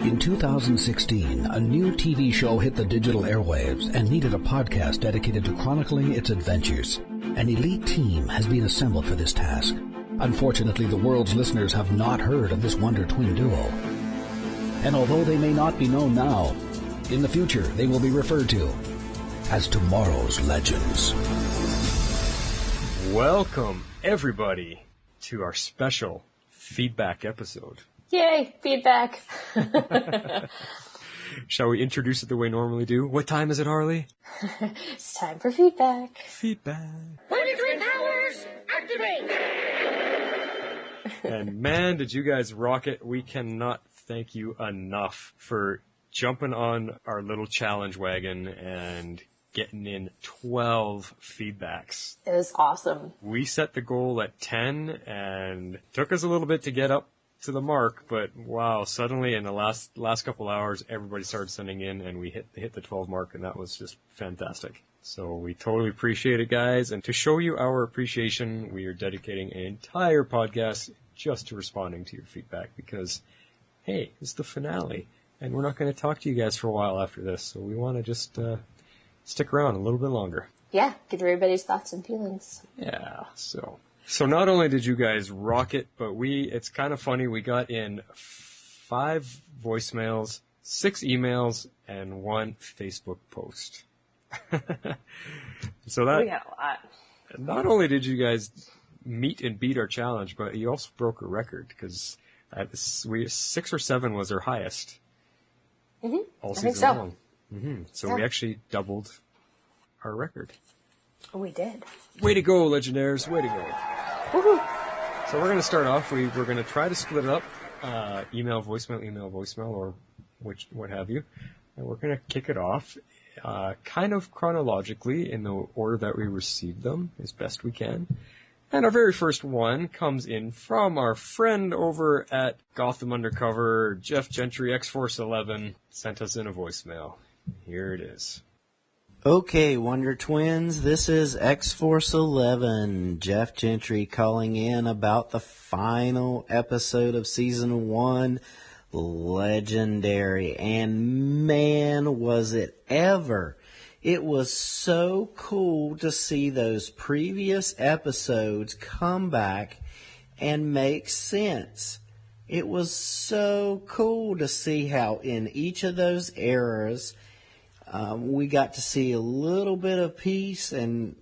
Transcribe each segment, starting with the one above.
In 2016, a new TV show hit the digital airwaves and needed a podcast dedicated to chronicling its adventures. An elite team has been assembled for this task. Unfortunately, the world's listeners have not heard of this Wonder Twin duo. And although they may not be known now, in the future they will be referred to as tomorrow's legends. Welcome, everybody, to our special feedback episode. Yay, feedback. Shall we introduce it the way we normally do? What time is it, Harley? It's time for feedback. Feedback. Wonder Twin powers, activate! And man, did you guys rock it. We cannot thank you enough for jumping on our little challenge wagon and getting in 12 feedbacks. It was awesome. We set the goal at 10 and took us a little bit to get up to the mark, but wow, suddenly in the last couple hours, everybody started sending in and we hit the 12 mark, and that was just fantastic. So we totally appreciate it, guys. And to show you our appreciation, we are dedicating an entire podcast just to responding to your feedback because, hey, it's the finale and we're not going to talk to you guys for a while after this. So we want to just stick around a little bit longer. Yeah, get everybody's thoughts and feelings. Yeah, So not only did you guys rock it, but it's kind of funny, we got in 5 voicemails, 6 emails, and 1 Facebook post. So that, We got a lot. not only did you guys meet and beat our challenge, but you also broke a record, because 6 or 7 was our highest all season so. long. So we actually doubled our record. We did. Way to go, Legionnaires, way to go. Woohoo! So we're going to start off. We're going to try to split it up, email, voicemail, or what have you. And we're going to kick it off kind of chronologically in the order that we received them as best we can. And our very first one comes in from our friend over at Gotham Undercover, Jeff Gentry, X-Force11, sent us in a voicemail. Here it is. Okay, Wonder Twins, this is X-Force11, Jeff Gentry calling in about the final episode of Season 1, Legendary. And man, was it ever! It was so cool to see those previous episodes come back and make sense. It was so cool to see how in each of those eras we got to see a little bit of peace and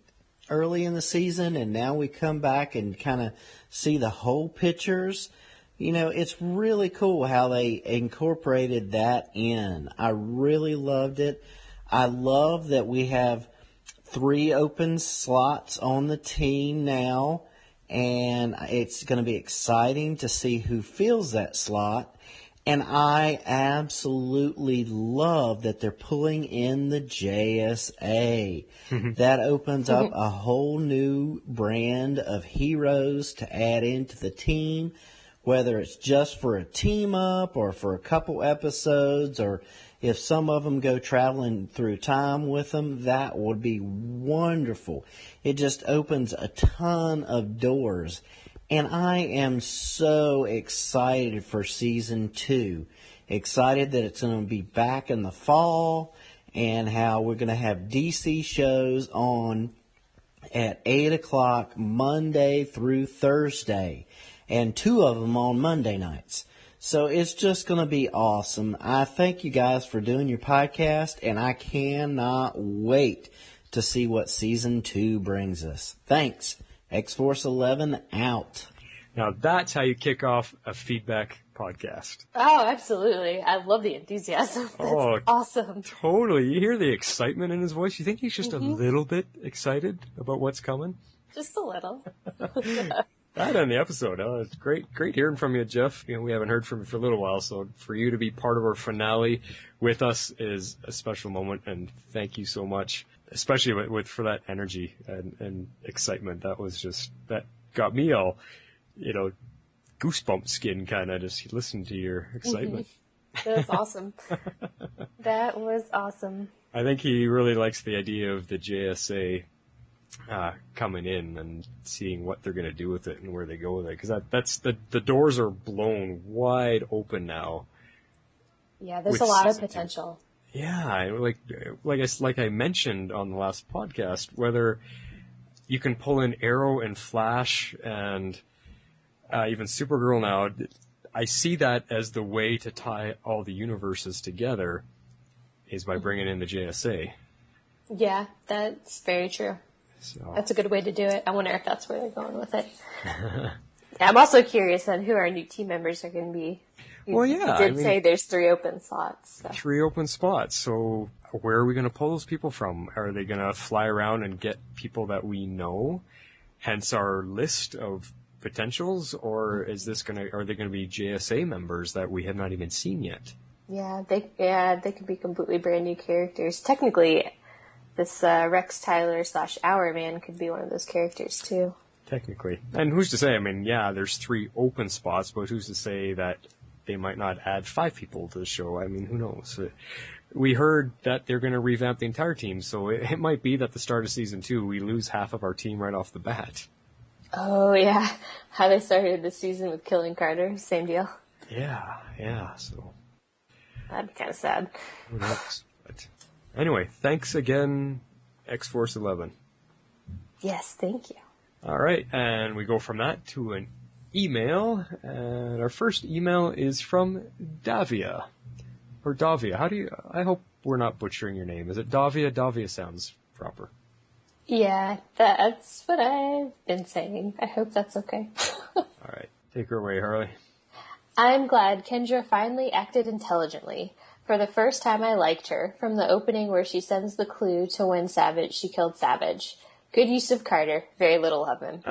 early in the season, and now we come back and kind of see the whole pictures. You know, it's really cool how they incorporated that in. I really loved it. I love that we have 3 open slots on the team now, and it's going to be exciting to see who fills that slot. And I absolutely love that they're pulling in the JSA. That opens up a whole new brand of heroes to add into the team, whether it's just for a team up or for a couple episodes, or if some of them go traveling through time with them, that would be wonderful. It just opens a ton of doors. And I am so excited for Season 2. Excited that it's going to be back in the fall, and how we're going to have DC shows on at 8 o'clock Monday through Thursday, and 2 of them on Monday nights. So it's just going to be awesome. I thank you guys for doing your podcast, and I cannot wait to see what Season 2 brings us. Thanks. X-Force11 out. Now that's how you kick off a feedback podcast. Oh, absolutely. I love the enthusiasm. That's awesome. Totally. You hear the excitement in his voice. You think he's just a little bit excited about what's coming? Just a little. That on the episode. It's great hearing from you, Jeff. You know, we haven't heard from you for a little while, so for you to be part of our finale with us is a special moment, and thank you so much. Especially for that energy and excitement. That got me all, goosebump skin kind of just listening to your excitement. That was awesome. That was awesome. I think he really likes the idea of the JSA coming in and seeing what they're going to do with it and where they go with it. Because that's the doors are blown wide open now Yeah, there's with a lot of season 2. potential. Yeah, like I mentioned on the last podcast, whether you can pull in Arrow and Flash and even Supergirl now, I see that as the way to tie all the universes together is by bringing in the JSA. Yeah, that's very true. So. That's a good way to do it. I wonder if that's where they're going with it. I'm also curious on who our new team members are going to be. You did say there's 3 open slots. So. 3 open spots. So where are we going to pull those people from? Are they going to fly around and get people that we know, hence our list of potentials, or are they going to be JSA members that we have not even seen yet? Yeah, they could be completely brand new characters. Technically, this Rex Tyler / Hourman could be one of those characters too. Technically. And who's to say, I mean, yeah, there's 3 open spots, but who's to say that they might not add 5 people to the show? I mean, who knows? We heard that they're going to revamp the entire team, so it might be that at the start of season 2, we lose half of our team right off the bat. Oh, yeah. How they started the season with killing Carter. Same deal. Yeah, so. That'd be kind of sad. Who knows? But anyway, thanks again, X-Force 11. Yes, thank you. All right, and we go from that to an email, and our first email is from Davia. Or Davia. I hope we're not butchering your name. Is it Davia? Davia sounds proper. Yeah, that's what I've been saying. I hope that's okay. All right, take her away, Harley. I'm glad Kendra finally acted intelligently. For the first time I liked her, from the opening where she sends the clue to when she killed Savage. Good use of Carter. Very little of him.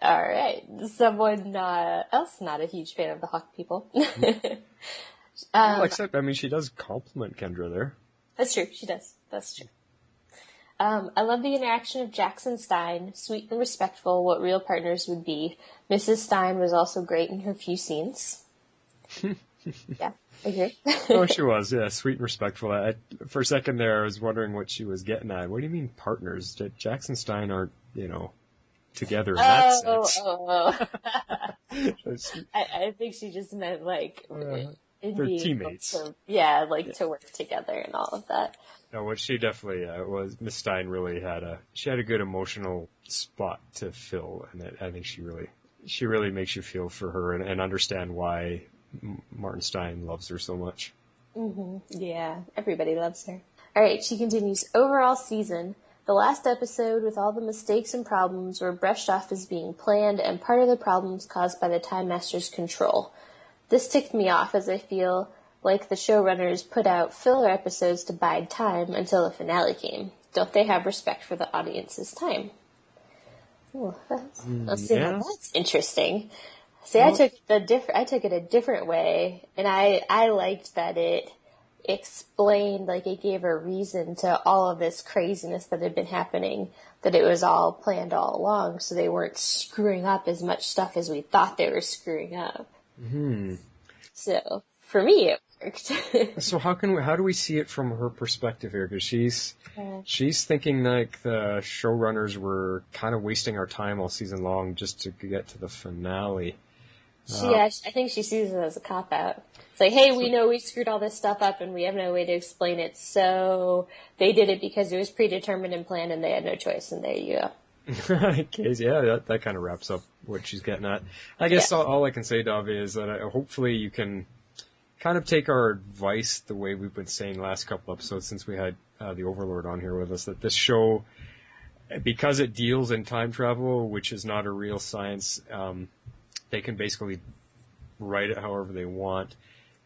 All right. Someone else not a huge fan of the Hawk people. Well, except, I mean, she does compliment Kendra there. That's true. She does. That's true. I love the interaction of Jax and Stein. Sweet and respectful, what real partners would be. Mrs. Stein was also great in her few scenes. Yeah, I agree. Oh, she was, yeah, sweet and respectful. For a second there, I was wondering what she was getting at. What do you mean partners? Jax and Stein aren't, together in that sense. I think she just meant, they're teammates. To work together and all of that. No, what she definitely was, Miss Stein really had a good emotional spot to fill, and I think she really makes you feel for her and understand why Martin Stein loves her so much. Mm-hmm. Yeah, everybody loves her. All right, she continues. Overall season, the last episode with all the mistakes and problems were brushed off as being planned and part of the problems caused by the Time Master's control. This ticked me off as I feel like the showrunners put out filler episodes to bide time until the finale came. Don't they have respect for the audience's time? Ooh, that's interesting. See, I took it a different way, and I liked that it explained, it gave a reason to all of this craziness that had been happening, that it was all planned all along, so they weren't screwing up as much stuff as we thought they were screwing up. Mm-hmm. So, for me, it worked. So how do we see it from her perspective here? Because she's thinking like the showrunners were kind of wasting our time all season long just to get to the finale. I think she sees it as a cop-out. It's like, hey, we know we screwed all this stuff up and we have no way to explain it, so they did it because it was predetermined and planned and they had no choice, and there you go. Yeah, that kind of wraps up what she's getting at. I guess all I can say, Davi, is that hopefully you can kind of take our advice the way we've been saying last couple episodes since we had the Overlord on here with us, that this show, because it deals in time travel, which is not a real science, they can basically write it however they want.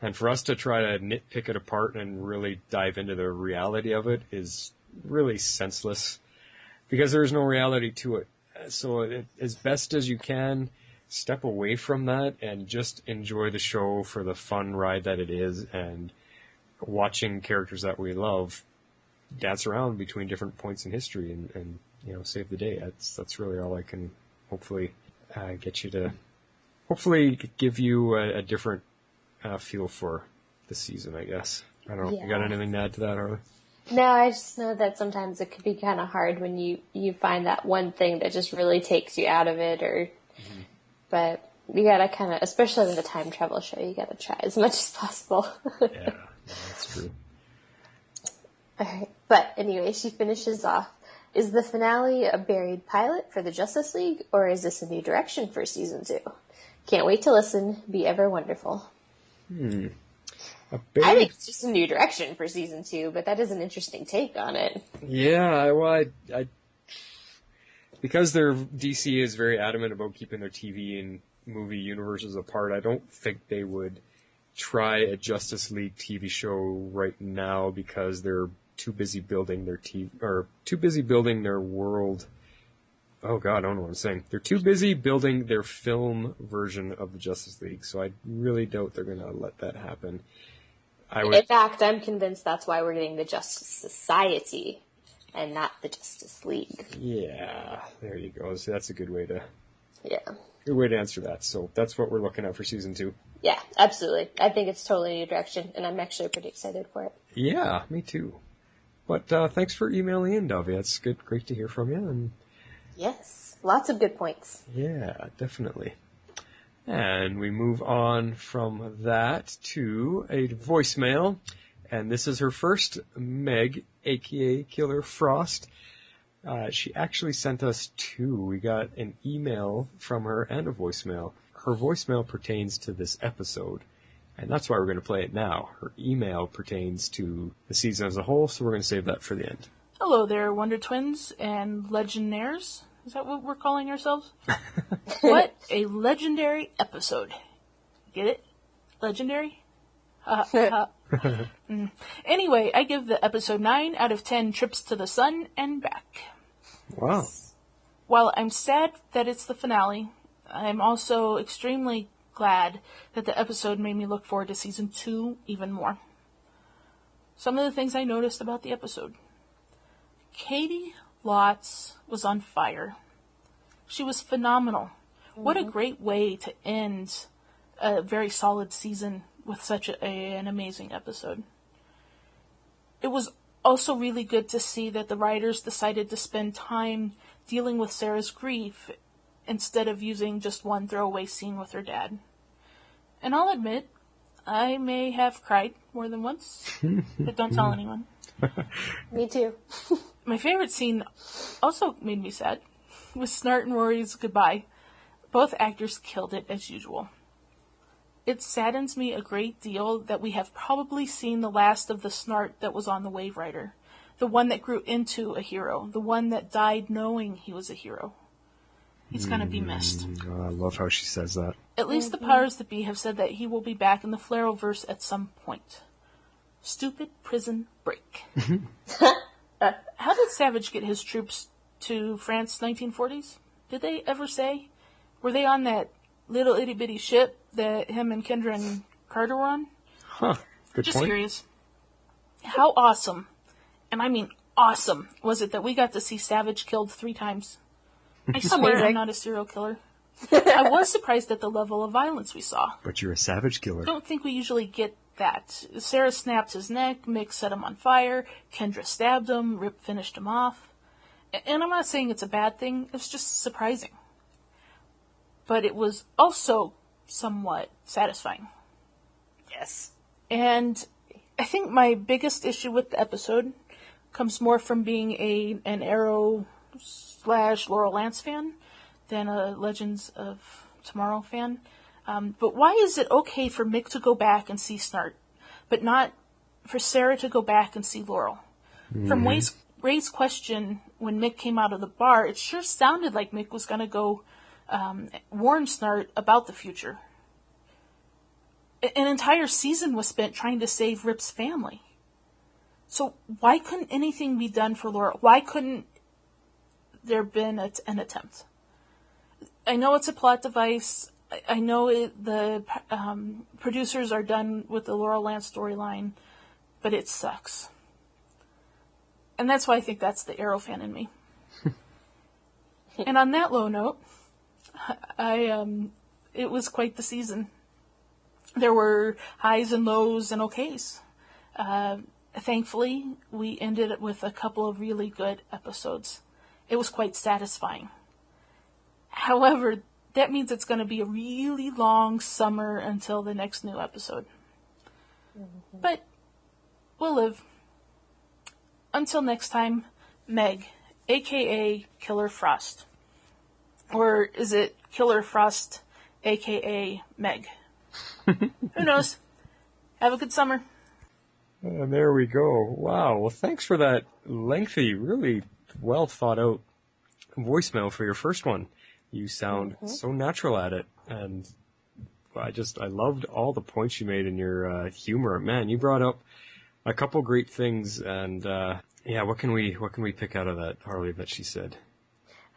And for us to try to nitpick it apart and really dive into the reality of it is really senseless, because there's no reality to it. So as best as you can, step away from that and just enjoy the show for the fun ride that it is, and watching characters that we love dance around between different points in history and save the day. That's really all I can hopefully get you to hopefully give you a different feel for the season, I guess. I don't know. Yeah. You got anything to add to that, Harley? No, I just know that sometimes it could be kind of hard when you find that one thing that just really takes you out of it, or. Mm-hmm. But You gotta kind of, especially with a time travel show, you gotta try as much as possible. Yeah, that's true. Alright, but anyway, she finishes off. Is the finale a buried pilot for the Justice League, or is this a new direction for season 2? Can't wait to listen. Be ever wonderful. I think it's just a new direction for season 2, but that is an interesting take on it. Yeah, well, I because their DC is very adamant about keeping their TV and movie universes apart, I don't think they would try a Justice League TV show right now because they're too busy building their too busy building their world. Oh God, I don't know what I'm saying. They're too busy building their film version of the Justice League, so I really doubt they're going to let that happen. In fact, I'm convinced that's why we're getting the Justice Society and not the Justice League. Yeah, there you go. So that's a good way to answer that. So that's what we're looking at for season 2. Yeah, absolutely. I think it's totally a new direction, and I'm actually pretty excited for it. Yeah, me too. But thanks for emailing in, Davia. It's great to hear from you. And yes, lots of good points. Yeah, definitely. And we move on from that to a voicemail. And this is her first, Meg, a.k.a. Killer Frost. She actually sent us 2. We got an email from her and a voicemail. Her voicemail pertains to this episode, and that's why we're going to play it now. Her email pertains to the season as a whole, so we're going to save that for the end. Hello there, Wonder Twins and Legendaires. Is that what we're calling ourselves? What a legendary episode. Get it? Legendary? Anyway, I give the episode 9 out of 10 trips to the sun and back. Wow. While I'm sad that it's the finale, I'm also extremely glad that the episode made me look forward to season 2 even more. Some of the things I noticed about the episode. Katie Lotz was on fire. She was phenomenal. What a great way to end a very solid season with such an amazing episode. It was also really good to see that the writers decided to spend time dealing with Sarah's grief instead of using just one throwaway scene with her dad. And I'll admit, I may have cried more than once, but don't tell anyone. Me too. My favorite scene also made me sad, was Snart and Rory's goodbye. Both actors killed it as usual. It saddens me a great deal that we have probably seen the last of the Snart that was on the Wave Rider. The one that grew into a hero. The one that died knowing he was a hero. He's gonna be missed. Oh, I love how she says that. At least the powers that be have said that he will be back in the Flareverse at some point. Stupid prison break. How did Savage get his troops to France 1940s? Did they ever say? Were they on that little itty bitty ship that him and Kendra and Carter were on? Huh. Good Just point. curious. How awesome, and I mean awesome, was it that we got to see Savage killed 3 times? I swear I'm not a serial killer. I was surprised at the level of violence we saw. But you're a savage killer. I don't think we usually get that. Sarah snapped his neck, Mick set him on fire, Kendra stabbed him, Rip finished him off. And I'm not saying it's a bad thing, it's just surprising. But it was also somewhat satisfying. Yes. And I think my biggest issue with the episode comes more from being an Arrow / Laurel Lance fan than a Legends of Tomorrow fan. But why is it okay for Mick to go back and see Snart, but not for Sarah to go back and see Laurel? Mm-hmm. From Ray's question when Mick came out of the bar, it sure sounded like Mick was going to go warn Snart about the future. An entire season was spent trying to save Rip's family. So why couldn't anything be done for Laurel? Why couldn't there been an attempt? I know it's a plot device. I know the producers are done with the Laurel Lance storyline, but it sucks. And that's why I think that's the Arrow fan in me. And on that low note, it was quite the season. There were highs and lows and okays. Thankfully, we ended it with a couple of really good episodes. It was quite satisfying. However, that means it's going to be a really long summer until the next new episode. But we'll live. Until next time, Meg, a.k.a. Killer Frost. Or is it Killer Frost, a.k.a. Meg? Who knows? Have a good summer. And there we go. Wow. Well, thanks for that lengthy, really well thought out voicemail for your first one. You sound so natural at it. And I loved all the points you made in your humor. Man, you brought up a couple great things. And what can we pick out of that, Harley, that she said?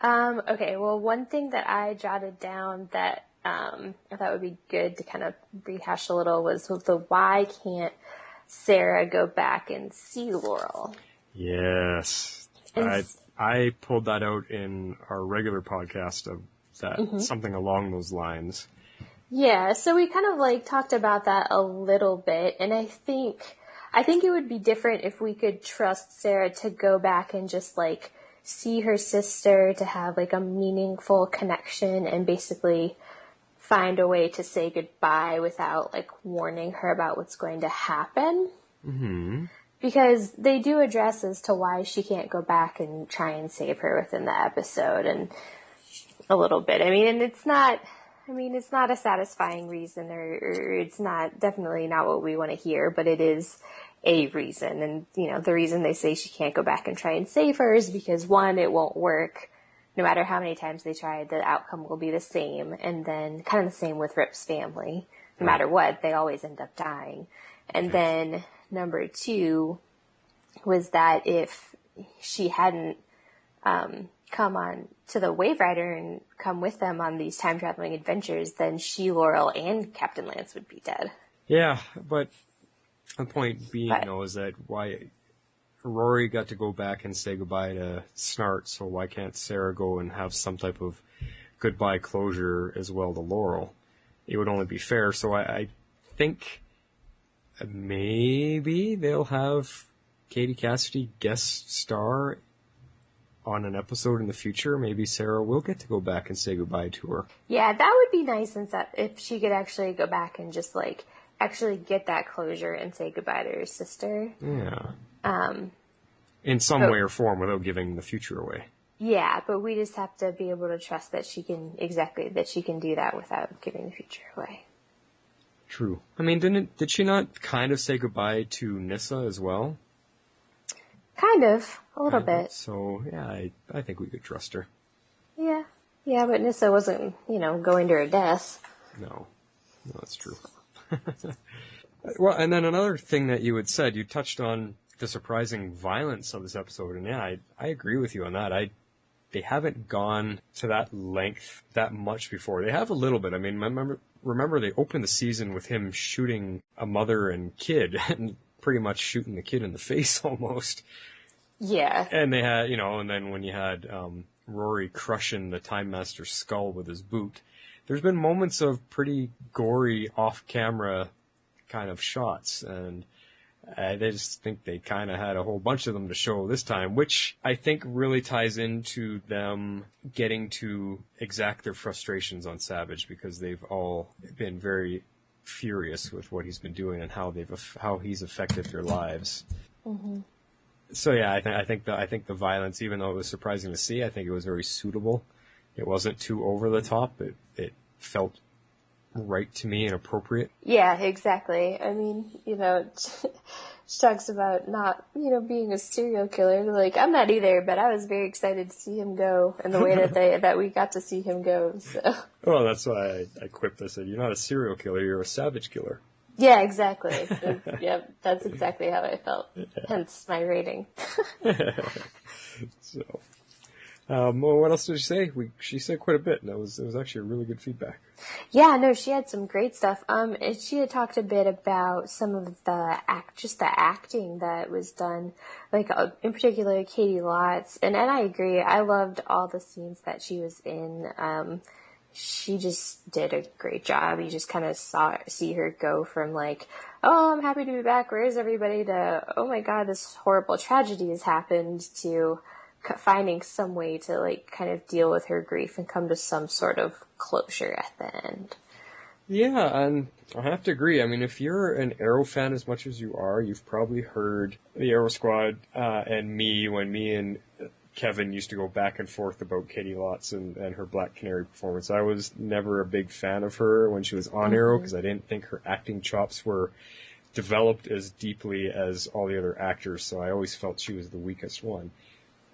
Okay, well, one thing that I jotted down that I thought would be good to kind of rehash a little was the why can't Sarah go back and see Laurel? Yes. I pulled that out in our regular podcast of that, something along those lines. Yeah, so we kind of like talked about that a little bit, and I think it would be different if we could trust Sarah to go back and just like see her sister, to have like a meaningful connection and basically find a way to say goodbye without like warning her about what's going to happen. Mm-hmm. Because they do address as to why she can't go back and try and save her within the episode, and a little bit. I mean, and it's not a satisfying reason, or it's definitely not what we want to hear, but it is a reason. And, the reason they say she can't go back and try and save her is because, one, it won't work. No matter how many times they try, the outcome will be the same. And then kind of the same with Rip's family. No matter what, they always end up dying. And then number two was that if she hadn't come on to the Wave Rider and come with them on these time-traveling adventures, then she, Laurel, and Captain Lance would be dead. Yeah, but the point being, though, is that why Rory got to go back and say goodbye to Snart, so why can't Sarah go and have some type of goodbye closure as well to Laurel? It would only be fair. So I think maybe they'll have Katie Cassidy guest star on an episode in the future. Maybe Sarah will get to go back and say goodbye to her. Yeah, that would be nice, if she could actually go back and just like actually get that closure and say goodbye to her sister. Yeah. In some way or form without giving the future away. Yeah, but we just have to be able to trust that she can do that without giving the future away. True. I mean, did she not kind of say goodbye to Nyssa as well? Kind of. A little bit. So, yeah, I think we could trust her. Yeah. Yeah, but Nyssa wasn't, going to her death. No, that's true. Well, and then another thing that you had said, you touched on the surprising violence of this episode, and yeah, I agree with you on that. They haven't gone to that length that much before. They have a little bit. I mean, remember they opened the season with him shooting a mother and kid, and pretty much shooting the kid in the face almost. Yeah. And they had, and then when you had Rory crushing the Time Master's skull with his boot, there's been moments of pretty gory off-camera kind of shots, and I just think they kind of had a whole bunch of them to show this time, which I think really ties into them getting to exact their frustrations on Savage, because they've all been very furious with what he's been doing and how he's affected their lives. Mm-hmm. So yeah, I think the violence, even though it was surprising to see, I think it was very suitable. It wasn't too over the top. It felt right to me and appropriate. Yeah, exactly. I mean, she talks about not, being a serial killer. Like, I'm not either, but I was very excited to see him go, and the way that we got to see him go. So. Well, that's why I quipped. I said, "You're not a serial killer. You're a savage killer." Yeah, exactly. So, yep, that's exactly how I felt. Yeah. Hence my rating. So, well, what else did she say? She said quite a bit, and it was actually a really good feedback. Yeah, no, she had some great stuff. And she had talked a bit about some of the acting that was done, like in particular Katie Lotz, and I agree. I loved all the scenes that she was in. She just did a great job. You just kind of see her go from like, oh, I'm happy to be back, where is everybody, to, oh my god, this horrible tragedy has happened, to finding some way to, like, kind of deal with her grief and come to some sort of closure at the end. Yeah, and I have to agree. I mean, if you're an Arrow fan as much as you are, you've probably heard the Arrow Squad and me, when me and Kevin used to go back and forth about Katie Lotz and her Black Canary performance. I was never a big fan of her when she was on Arrow because I didn't think her acting chops were developed as deeply as all the other actors, so I always felt she was the weakest one.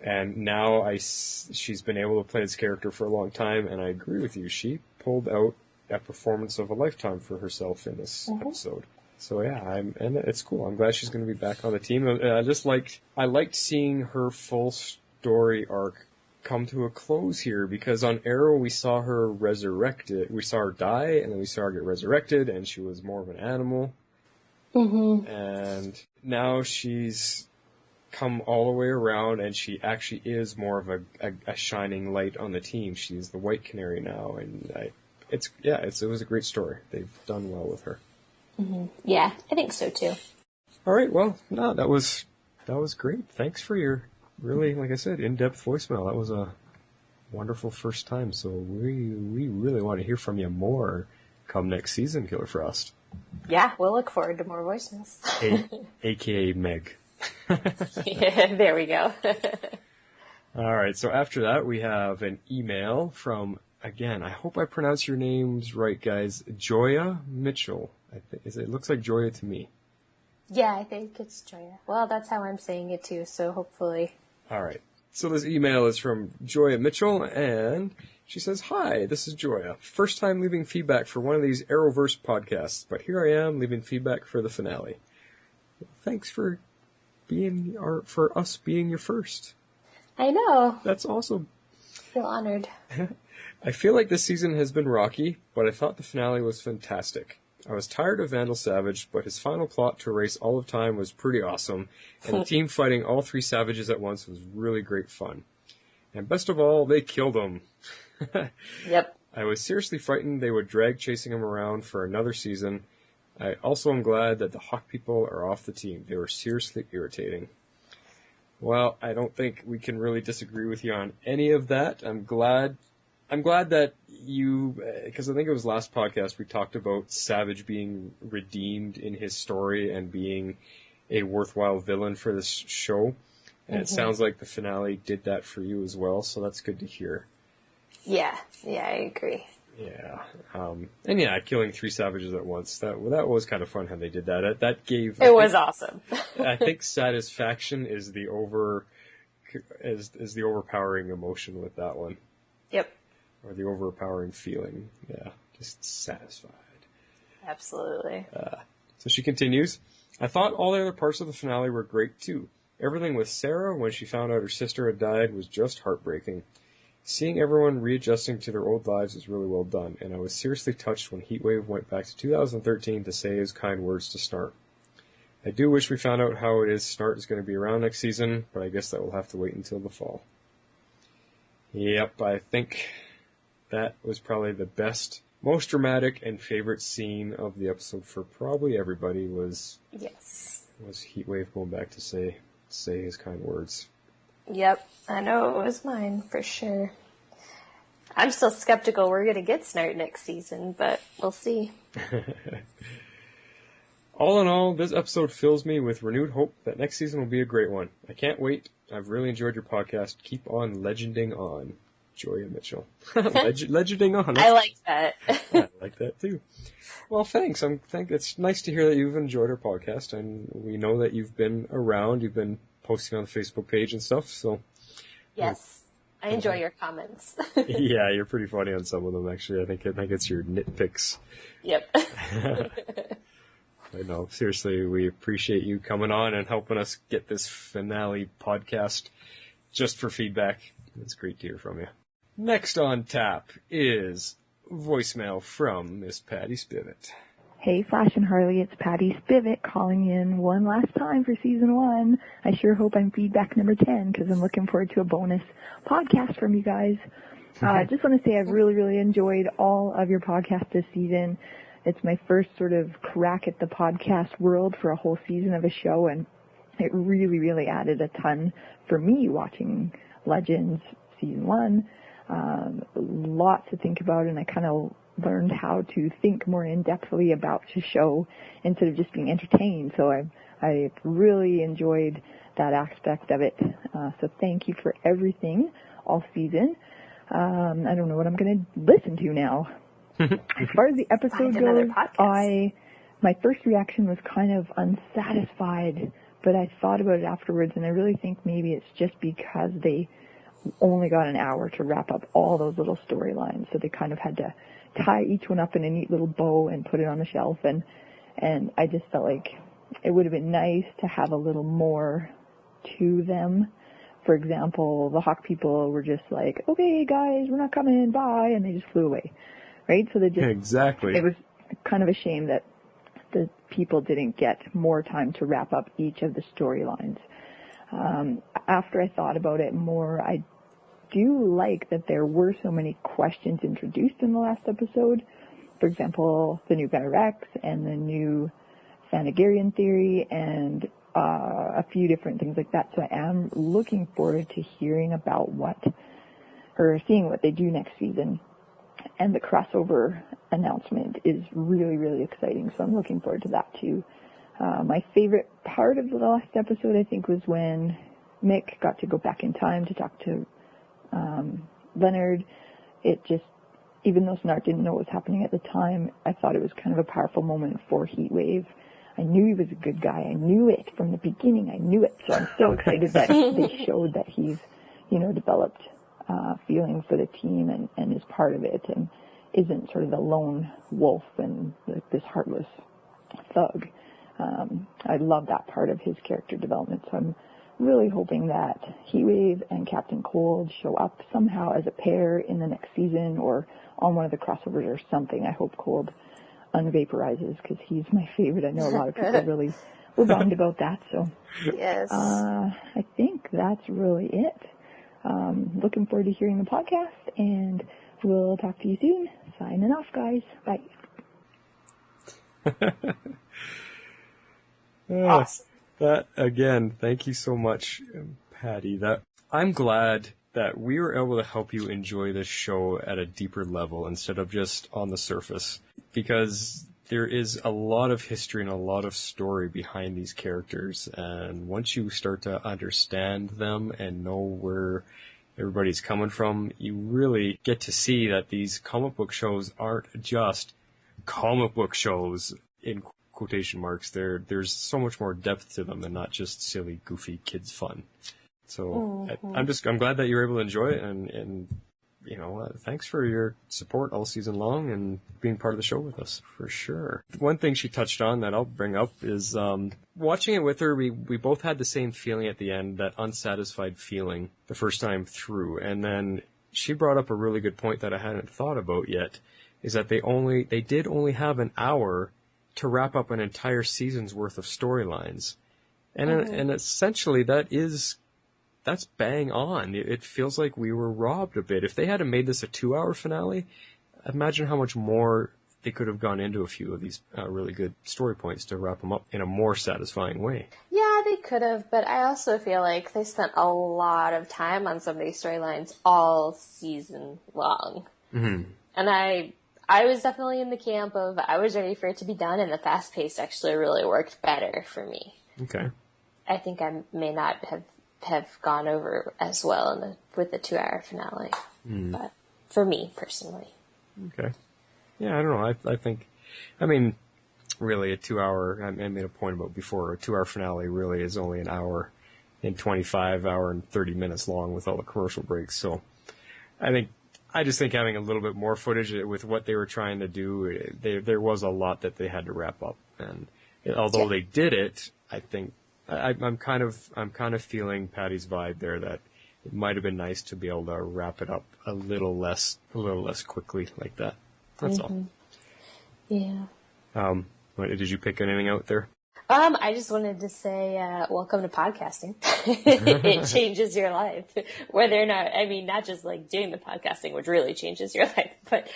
And now she's been able to play this character for a long time, and I agree with you. She pulled out a performance of a lifetime for herself in this episode. So yeah, and it's cool. I'm glad she's going to be back on the team. I liked seeing her full story arc come to a close here, because on Arrow we saw her resurrected. We saw her die, and then we saw her get resurrected, and she was more of an animal. And now she's come all the way around, and she actually is more of a shining light on the team. She's the White Canary now, and it was a great story. They've done well with her. Yeah, I think so too. All right, well, no, that was great. Thanks for your really, like I said, in-depth voicemail. That was a wonderful first time. So we really want to hear from you more come next season, Killer Frost. Yeah, we'll look forward to more voicemails. AKA Meg. Yeah, there we go. All right, so after that we have an email from, again, I hope I pronounce your names right, guys, Joya Mitchell. It looks like Joya to me. Yeah, I think it's Joya. Well, that's how I'm saying it too, so hopefully. All right. So this email is from Joya Mitchell, and she says, "Hi, this is Joya. First time leaving feedback for one of these Arrowverse podcasts, but here I am leaving feedback for the finale. Thanks for us being your first." I know. That's awesome. I feel honored. I feel like this season has been rocky, but I thought the finale was fantastic. I was tired of Vandal Savage, but his final plot to erase all of time was pretty awesome, and the team fighting all three Savages at once was really great fun. And best of all, they killed him. Yep. I was seriously frightened they would drag chasing him around for another season. I also am glad that the Hawk people are off the team. They were seriously irritating. Well, I don't think we can really disagree with you on any of that. I'm glad that you, because I think it was last podcast we talked about Savage being redeemed in his story and being a worthwhile villain for this show. And it sounds like the finale did that for you as well, so that's good to hear. Yeah, I agree. Yeah, and yeah, killing three Savages at once, that was kind of fun how they did that. That gave... It was awesome. I think satisfaction is the overpowering emotion with that one. Yep. Or the overpowering feeling. Yeah, just satisfied. Absolutely. So she continues, I thought all the other parts of the finale were great too. Everything with Sarah when she found out her sister had died was just heartbreaking. Seeing everyone readjusting to their old lives is really well done, and I was seriously touched when Heatwave went back to 2013 to say his kind words to Snart. I do wish we found out how it is Snart is going to be around next season, but I guess that will have to wait until the fall. Yep, I think that was probably the best, most dramatic, and favorite scene of the episode for probably everybody was Heatwave going back to say his kind words. Yep, I know it was mine for sure. I'm still skeptical we're going to get Snart next season, but we'll see. All in all, this episode fills me with renewed hope that next season will be a great one. I can't wait. I've really enjoyed your podcast. Keep on legending on. Joya Mitchell. Legending on. I like that. I like that too. Well, thanks. It's nice to hear that you've enjoyed our podcast, and we know that you've been around. You've been posting on the Facebook page and stuff. So. Yes, I enjoy your comments. Yeah, you're pretty funny on some of them. Actually, I think it's your nitpicks. Yep. I know. Seriously, we appreciate you coming on and helping us get this finale podcast just for feedback. It's great to hear from you. Next on tap is voicemail from Miss Patty Spivot. Hey, Flash and Harley, it's Patty Spivot calling in one last time for season 1. I sure hope I'm feedback number 10 because I'm looking forward to a bonus podcast from you guys. I just want to say I've really, really enjoyed all of your podcasts this season. It's my first sort of crack at the podcast world for a whole season of a show, and it really, really added a ton for me watching Legends season 1. Lots to think about, and I kind of learned how to think more in-depthly about the show instead of just being entertained. So I really enjoyed that aspect of it. So thank you for everything all season. I don't know what I'm going to listen to now. As far as the episode goes, my first reaction was kind of unsatisfied, but I thought about it afterwards, and I really think maybe it's just because they only got an hour to wrap up all those little storylines, so they kind of had to tie each one up in a neat little bow and put it on the shelf, and I just felt like it would have been nice to have a little more to them. For example, the Hawk people were just like, okay guys, we're not coming, bye, and they just flew away, right? So they just, exactly. It was kind of a shame that the people didn't get more time to wrap up each of the storylines. After I thought about it more, I do like that there were so many questions introduced in the last episode. For example, the new Venerex and the new Thanagarian theory and a few different things like that. So I am looking forward to hearing about seeing what they do next season. And the crossover announcement is really, really exciting. So I'm looking forward to that too. My favorite part of the last episode, I think, was when Mick got to go back in time to talk to Leonard. It just, even though Snart didn't know what was happening at the time, I thought it was kind of a powerful moment for Heatwave. I knew he was a good guy. I knew it from the beginning. I knew it. So I'm so excited that they showed that he's, developed feeling for the team and is part of it and isn't sort of the lone wolf and this heartless thug. I love that part of his character development. So I'm really hoping that Heatwave and Captain Cold show up somehow as a pair in the next season or on one of the crossovers or something. I hope Cold unvaporizes because he's my favorite. I know a lot of people really were bummed about that. So yes, I think that's really it. Looking forward to hearing the podcast, and we'll talk to you soon. Signing off, guys. Bye. Awesome. That again, thank you so much, Patty. I'm glad that we were able to help you enjoy this show at a deeper level instead of just on the surface, because there is a lot of history and a lot of story behind these characters, and once you start to understand them and know where everybody's coming from, you really get to see that these comic book shows aren't just comic book shows in quotation marks. There's so much more depth to them and not just silly, goofy kids fun. So I'm glad that you're able to enjoy it, and thanks for your support all season long and being part of the show with us, for sure. One thing she touched on that I'll bring up is watching it with her, we both had the same feeling at the end, that unsatisfied feeling the first time through. And then she brought up a really good point that I hadn't thought about yet, is that they did only have an hour to wrap up an entire season's worth of storylines. And essentially that's bang on. It feels like we were robbed a bit. If they had made this a 2-hour finale, imagine how much more they could have gone into a few of these really good story points to wrap them up in a more satisfying way. Yeah, they could have, but I also feel like they spent a lot of time on some of these storylines all season long. Mm-hmm. And I was definitely in the camp of I was ready for it to be done, and the fast pace actually really worked better for me. Okay. I think I may not have gone over as well with the 2-hour finale, but for me personally. Okay. Yeah, I don't know. I think, really a 2-hour, I made a point about before, a 2-hour finale really is only an hour and 25, hour and 30 minutes long with all the commercial breaks. So I just think having a little bit more footage with what they were trying to do, there was a lot that they had to wrap up. And although they did it, I think I'm kind of feeling Patty's vibe there, that it might have been nice to be able to wrap it up a little less quickly like that. That's all. Yeah. Did you pick anything out there? I just wanted to say, welcome to podcasting. It changes your life. Whether or not, not just like doing the podcasting, which really changes your life, but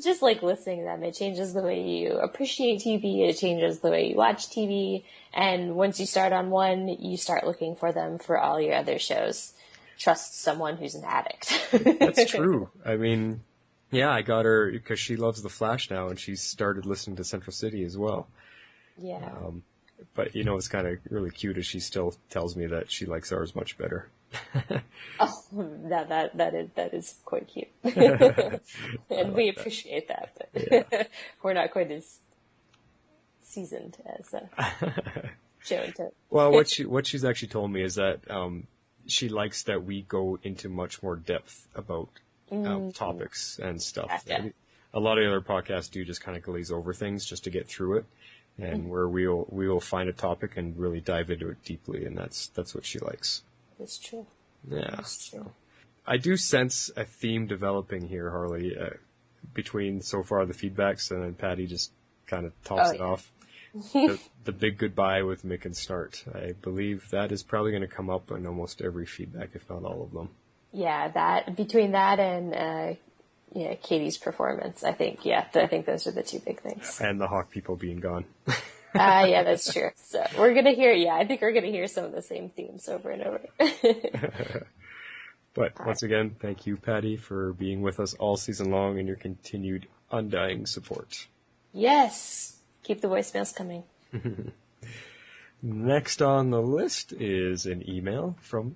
just like listening to them. It changes the way you appreciate TV. It changes the way you watch TV. And once you start on one, you start looking for them for all your other shows. Trust someone who's an addict. That's true. I mean, yeah, I got her because she loves The Flash now, and she's started listening to Central City as well. Yeah. But, you know, it's kind of really cute as she still tells me that she likes ours much better. Oh, that is quite cute. And we appreciate that, but we're not quite as seasoned as Joe and Toad. Well, what she's actually told me is that she likes that we go into much more depth about topics and stuff. Yeah. A lot of the other podcasts do just kind of glaze over things just to get through it, and where we'll find a topic and really dive into it deeply, and that's what she likes. That's true. Yeah. That's true. I do sense a theme developing here, Harley, between so far the feedbacks, and then Patty just kind of tops it off. The big goodbye with Mick and Snart. I believe that is probably going to come up in almost every feedback, if not all of them. Yeah, between that and Katie's performance, I think those are the two big things. And the Hawk people being gone. Yeah, that's true. So I think we're going to hear some of the same themes over and over. But once again, thank you, Patty, for being with us all season long and your continued undying support. Yes. Keep the voicemails coming. Next on the list is an email from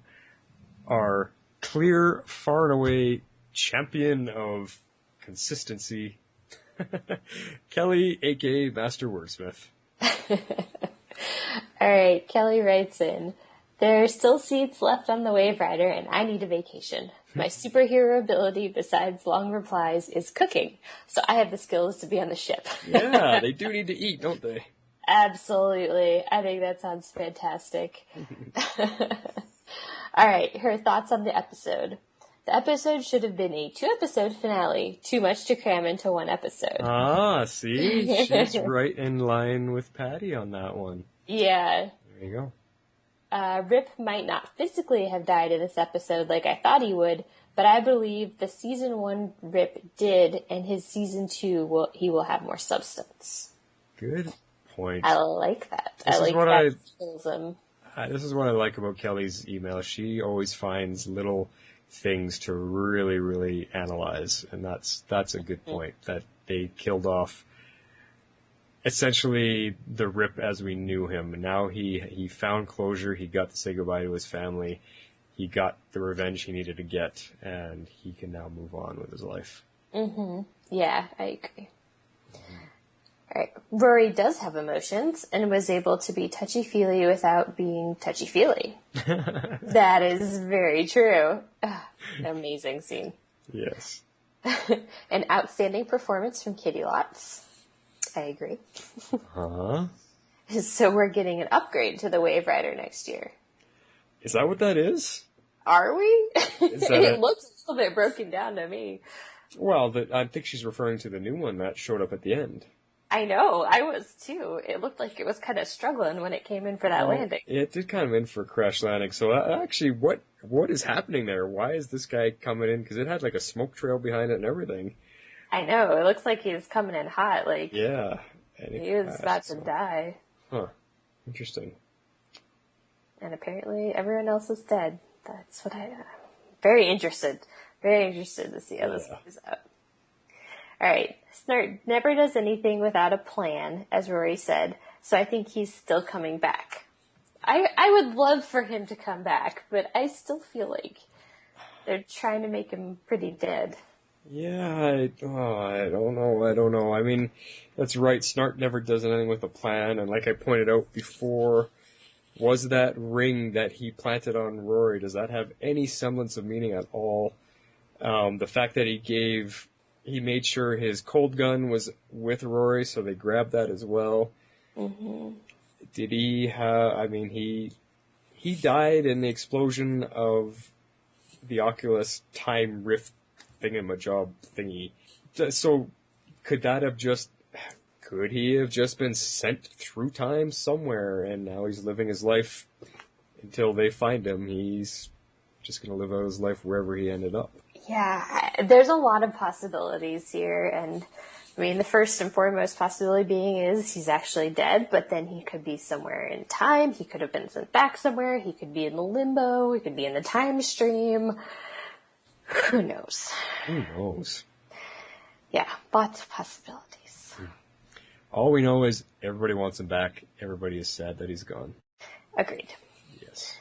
our clear, far and away champion of consistency, Kelly, aka Master Wordsmith. All right, Kelly writes in, there are still seats left on the Wave Rider and I need a vacation. My superhero ability, besides long replies, is cooking, so I have the skills to be on the ship. Yeah, they do need to eat, don't they? Absolutely. I think that sounds fantastic. All right, her thoughts on the episode. The episode should have been a 2-episode finale. Too much to cram into one episode. Ah, see? She's right in line with Patty on that one. Yeah. There you go. Rip might not physically have died in this episode like I thought he would, but I believe the season 1 Rip did, and his season 2 he will have more substance. Good point. I like that. This I is like what that symbolism. This is what I like about Kelly's email. She always finds little things to really, really analyze, and that's a good point. That they killed off essentially the Rip as we knew him. And now he found closure. He got to say goodbye to his family. He got the revenge he needed to get, and he can now move on with his life. Yeah, I agree. All right. Rory does have emotions and was able to be touchy-feely without being touchy-feely. That is very true. Amazing scene. Yes. An outstanding performance from Kitty Lots. I agree. So we're getting an upgrade to the Wave Rider next year. Is that what that is? Are we? It looks a little bit broken down to me. Well, I think she's referring to the new one that showed up at the end. I know, I was too. It looked like it was kind of struggling when it came in for that landing. It did kind of in for a crash landing. So actually, what is happening there? Why is this guy coming in? Because it had like a smoke trail behind it and everything. I know, it looks like he's coming in hot. Like, yeah, he was about to die. Huh? Interesting. And apparently, everyone else is dead. That's what very interested to see how this plays out. All right, Snart never does anything without a plan, as Rory said, so I think he's still coming back. I would love for him to come back, but I still feel like they're trying to make him pretty dead. Yeah, I don't know. I mean, that's right, Snart never does anything with a plan, and like I pointed out before, was that ring that he planted on Rory, does that have any semblance of meaning at all? The fact that he made sure his cold gun was with Rory, so they grabbed that as well. Mm-hmm. Did he have, I mean, he died in the explosion of the Oculus time rift thingamajob thingy. So could he have just been sent through time somewhere, and now he's living his life until they find him? He's just going to live out his life wherever he ended up. Yeah, there's a lot of possibilities here, and I mean, the first and foremost possibility being is he's actually dead, but then he could be somewhere in time, he could have been sent back somewhere, he could be in the limbo, he could be in the time stream. Who knows? Who knows? Yeah, lots of possibilities. All we know is everybody wants him back, everybody is sad that he's gone. Agreed. Yes.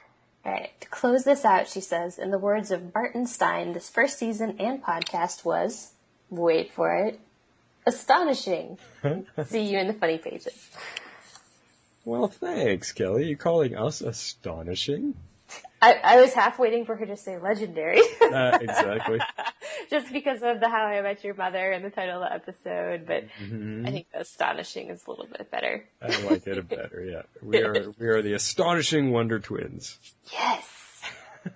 Alright, to close this out, she says, in the words of Barton Stein, this first season and podcast was, wait for it, astonishing. See you in the funny pages. Well, thanks, Kelly. You calling us astonishing? I was half waiting for her to say legendary. Exactly. Just because of the How I Met Your Mother and the title of the episode, but I think astonishing is a little bit better. I like it better, yeah. We are the Astonishing Wonder Twins. Yes!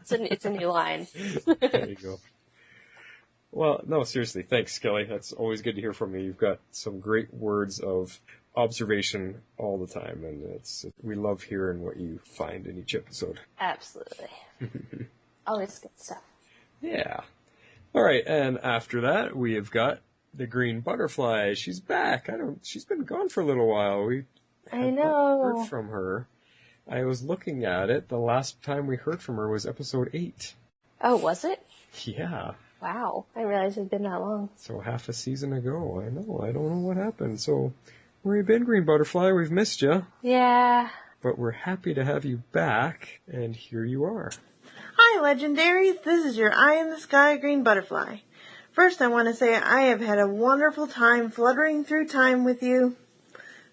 It's a new line. There you go. Well, no, seriously, thanks, Kelly. That's always good to hear from you. You've got some great words of observation all the time, and we love hearing what you find in each episode. Absolutely. Always good stuff. Yeah. All right, and after that, we have got the green butterfly. She's back. She's been gone for a little while. I know. Heard from her. I was looking at it. The last time we heard from her was episode 8. Oh, was it? Yeah. Wow. I didn't realize it had been that long. So half a season ago. I know. I don't know what happened. So where you been, green butterfly? We've missed you. Yeah. But we're happy to have you back, and here you are. Hi, Legendaries. This is your eye in the sky green butterfly. First, I want to say I have had a wonderful time fluttering through time with you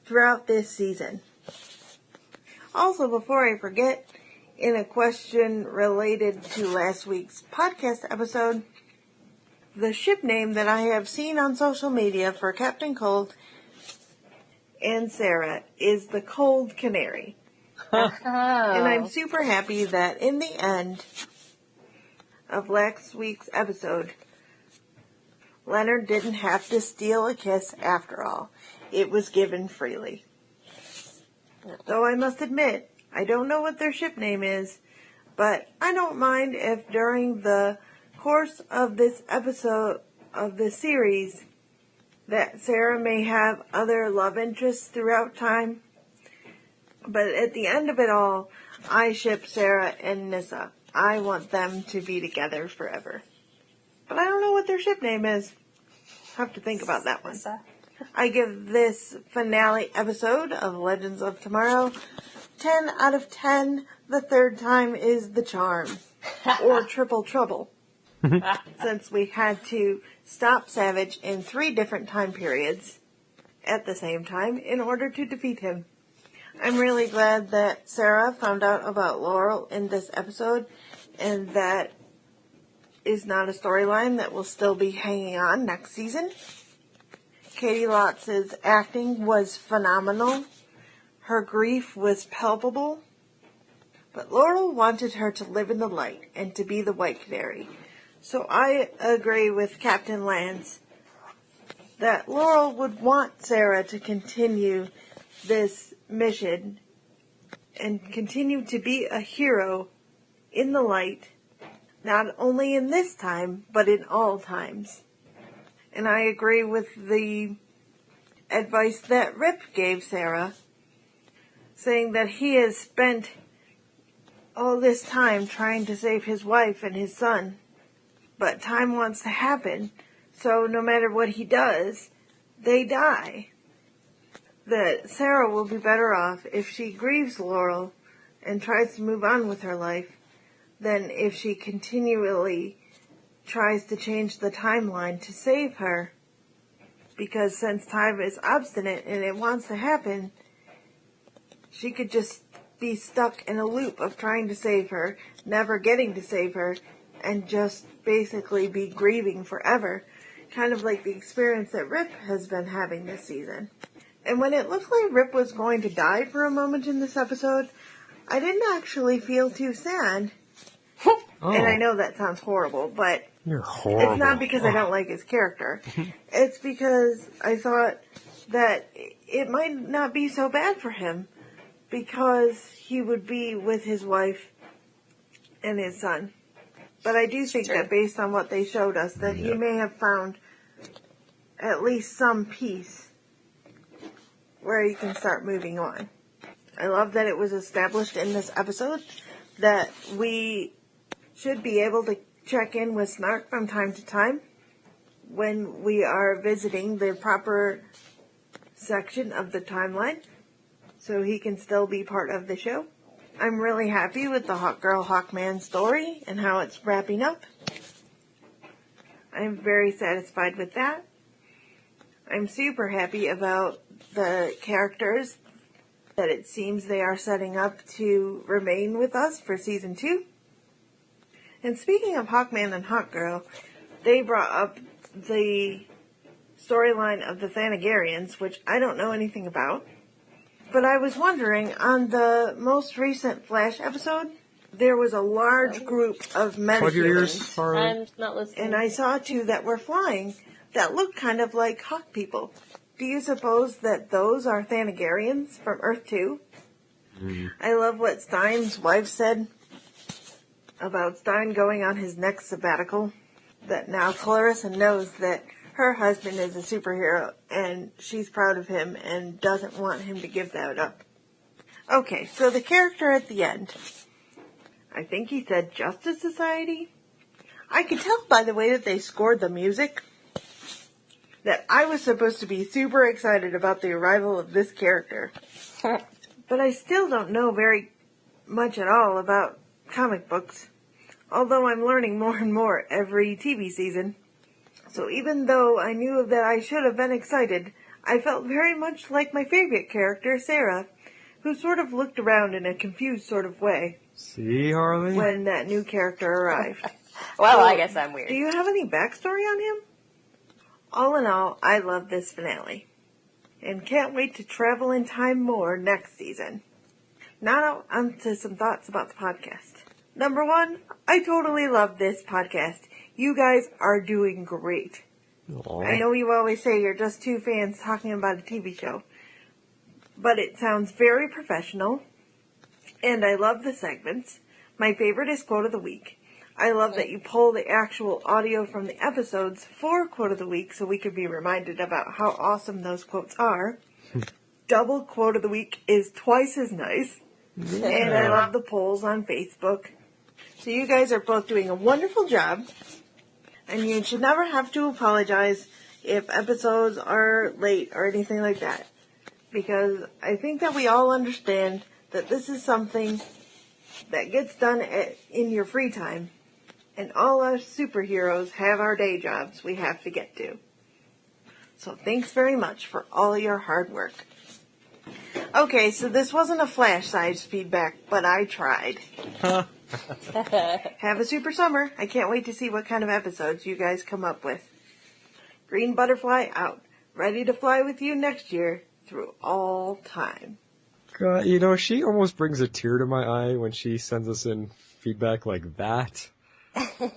throughout this season. Also, before I forget, in a question related to last week's podcast episode, the ship name that I have seen on social media for Captain Cold and Sarah is the Cold Canary. And I'm super happy that in the end of last week's episode, Leonard didn't have to steal a kiss after all. It was given freely. Though I must admit, I don't know what their ship name is, but I don't mind if during the course of this episode of this series that Sarah may have other love interests throughout time. But at the end of it all, I ship Sarah and Nyssa. I want them to be together forever. But I don't know what their ship name is. Have to think about that one. I give this finale episode of Legends of Tomorrow 10 out of 10. The third time is the charm. Or triple trouble. Since we had to stop Savage in 3 different time periods at the same time in order to defeat him. I'm really glad that Sarah found out about Laurel in this episode, and that is not a storyline that will still be hanging on next season. Katie Lotz's acting was phenomenal. Her grief was palpable. But Laurel wanted her to live in the light and to be the White Canary. So I agree with Captain Lance that Laurel would want Sarah to continue this mission and continue to be a hero in the light, not only in this time, but in all times. And I agree with the advice that Rip gave Sarah, saying that he has spent all this time trying to save his wife and his son, but time wants to happen, so no matter what he does, they die. That Sarah will be better off if she grieves Laurel and tries to move on with her life than if she continually tries to change the timeline to save her. Because since time is obstinate and it wants to happen, she could just be stuck in a loop of trying to save her, never getting to save her, and just basically be grieving forever. Kind of like the experience that Rip has been having this season. And when it looked like Rip was going to die for a moment in this episode, I didn't actually feel too sad. Oh. And I know that sounds horrible, but You're horrible. it's not because I don't like his character. It's because I thought that it might not be so bad for him because he would be with his wife and his son. But I do think that based on what they showed us, that he may have found at least some piece where he can start moving on. I love that it was established in this episode that we should be able to check in with Snark from time to time when we are visiting the proper section of the timeline, so he can still be part of the show. I'm really happy with the Hawk Girl, Hawkman story and how it's wrapping up. I'm very satisfied with that. I'm super happy about the characters that it seems they are setting up to remain with us for season 2. And speaking of Hawkman and Hawkgirl, they brought up the storyline of the Thanagarians, which I don't know anything about. But I was wondering, on the most recent Flash episode, there was a large group of metahumans. I'm not listening. And I saw 2 that were flying that looked kind of like Hawk people. Do you suppose that those are Thanagarians from Earth 2? I love what Stein's wife said about Stein going on his next sabbatical. That now Clarissa knows that her husband is a superhero and she's proud of him and doesn't want him to give that up. Okay, so the character at the end. I think he said Justice Society. I could tell by the way that they scored the music that I was supposed to be super excited about the arrival of this character. But I still don't know very much at all about comic books, although I'm learning more and more every TV season. So even though I knew that I should have been excited, I felt very much like my favorite character, Sarah, who sort of looked around in a confused sort of way. See, Harley? When that new character arrived. Well, So, I guess I'm weird. Do you have any backstory on him? All in all, I love this finale. And can't wait to travel in time more next season. Now on to some thoughts about the podcast. Number 1, I totally love this podcast. You guys are doing great. Aww. I know you always say you're just 2 fans talking about a TV show, but it sounds very professional, and I love the segments. My favorite is Quote of the Week. I love that you pull the actual audio from the episodes for Quote of the Week so we could be reminded about how awesome those quotes are. Double Quote of the Week is twice as nice. Yeah. And I love the polls on Facebook. So you guys are both doing a wonderful job. And you should never have to apologize if episodes are late or anything like that. Because I think that we all understand that this is something that gets done in your free time. And all us superheroes have our day jobs we have to get to. So thanks very much for all your hard work. Okay, so this wasn't a Flash-sized feedback, but I tried. Have a super summer. I can't wait to see what kind of episodes you guys come up with. Green Butterfly out. Ready to fly with you next year through all time. God, she almost brings a tear to my eye when she sends us in feedback like that.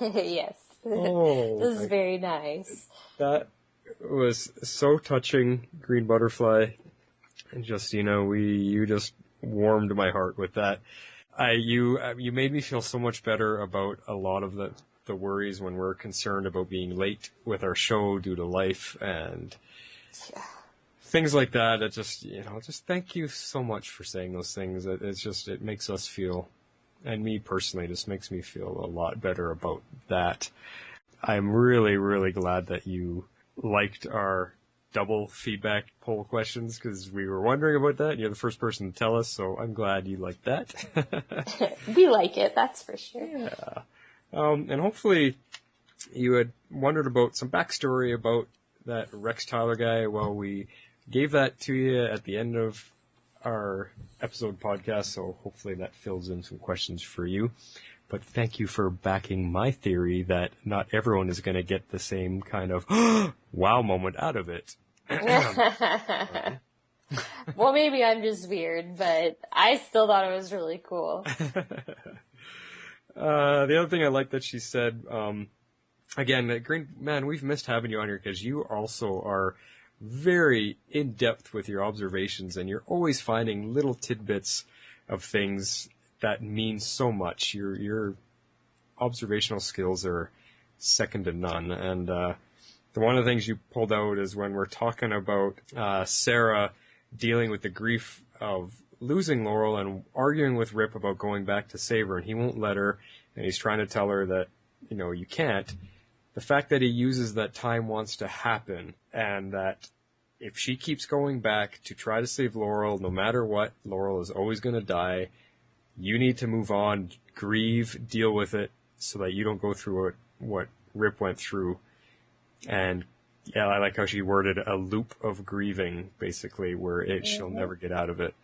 Yes. Oh, this is very nice. That was so touching, Green Butterfly. And just, you just warmed my heart with that. You made me feel so much better about a lot of the worries when we're concerned about being late with our show due to life and things like that. It just, just thank you so much for saying those things. It makes us feel, and me personally, just makes me feel a lot better about that. I'm really, really glad that you liked our double feedback poll questions because we were wondering about that. You're the first person to tell us, so I'm glad you liked that. We like it, that's for sure. Yeah. And hopefully you had wondered about some backstory about that Rex Tyler guy. Well, we gave that to you at the end of our episode podcast, so hopefully that fills in some questions for you. But thank you for backing my theory that not everyone is going to get the same kind of wow moment out of it. Well, maybe I'm just weird, but I still thought it was really cool. The other thing I like that she said, again, Green Man, we've missed having you on here because you also are very in-depth with your observations and you're always finding little tidbits of things that mean so much. You're observational skills are second to none. And one of the things you pulled out is when we're talking about Sarah dealing with the grief of losing Laurel and arguing with Rip about going back to save her, and he won't let her, and he's trying to tell her that, you can't. The fact that he uses that time wants to happen, and that if she keeps going back to try to save Laurel, no matter what, Laurel is always going to die. You need to move on, grieve, deal with it, so that you don't go through what Rip went through. And yeah, I like how she worded a loop of grieving, basically, where she'll never get out of it.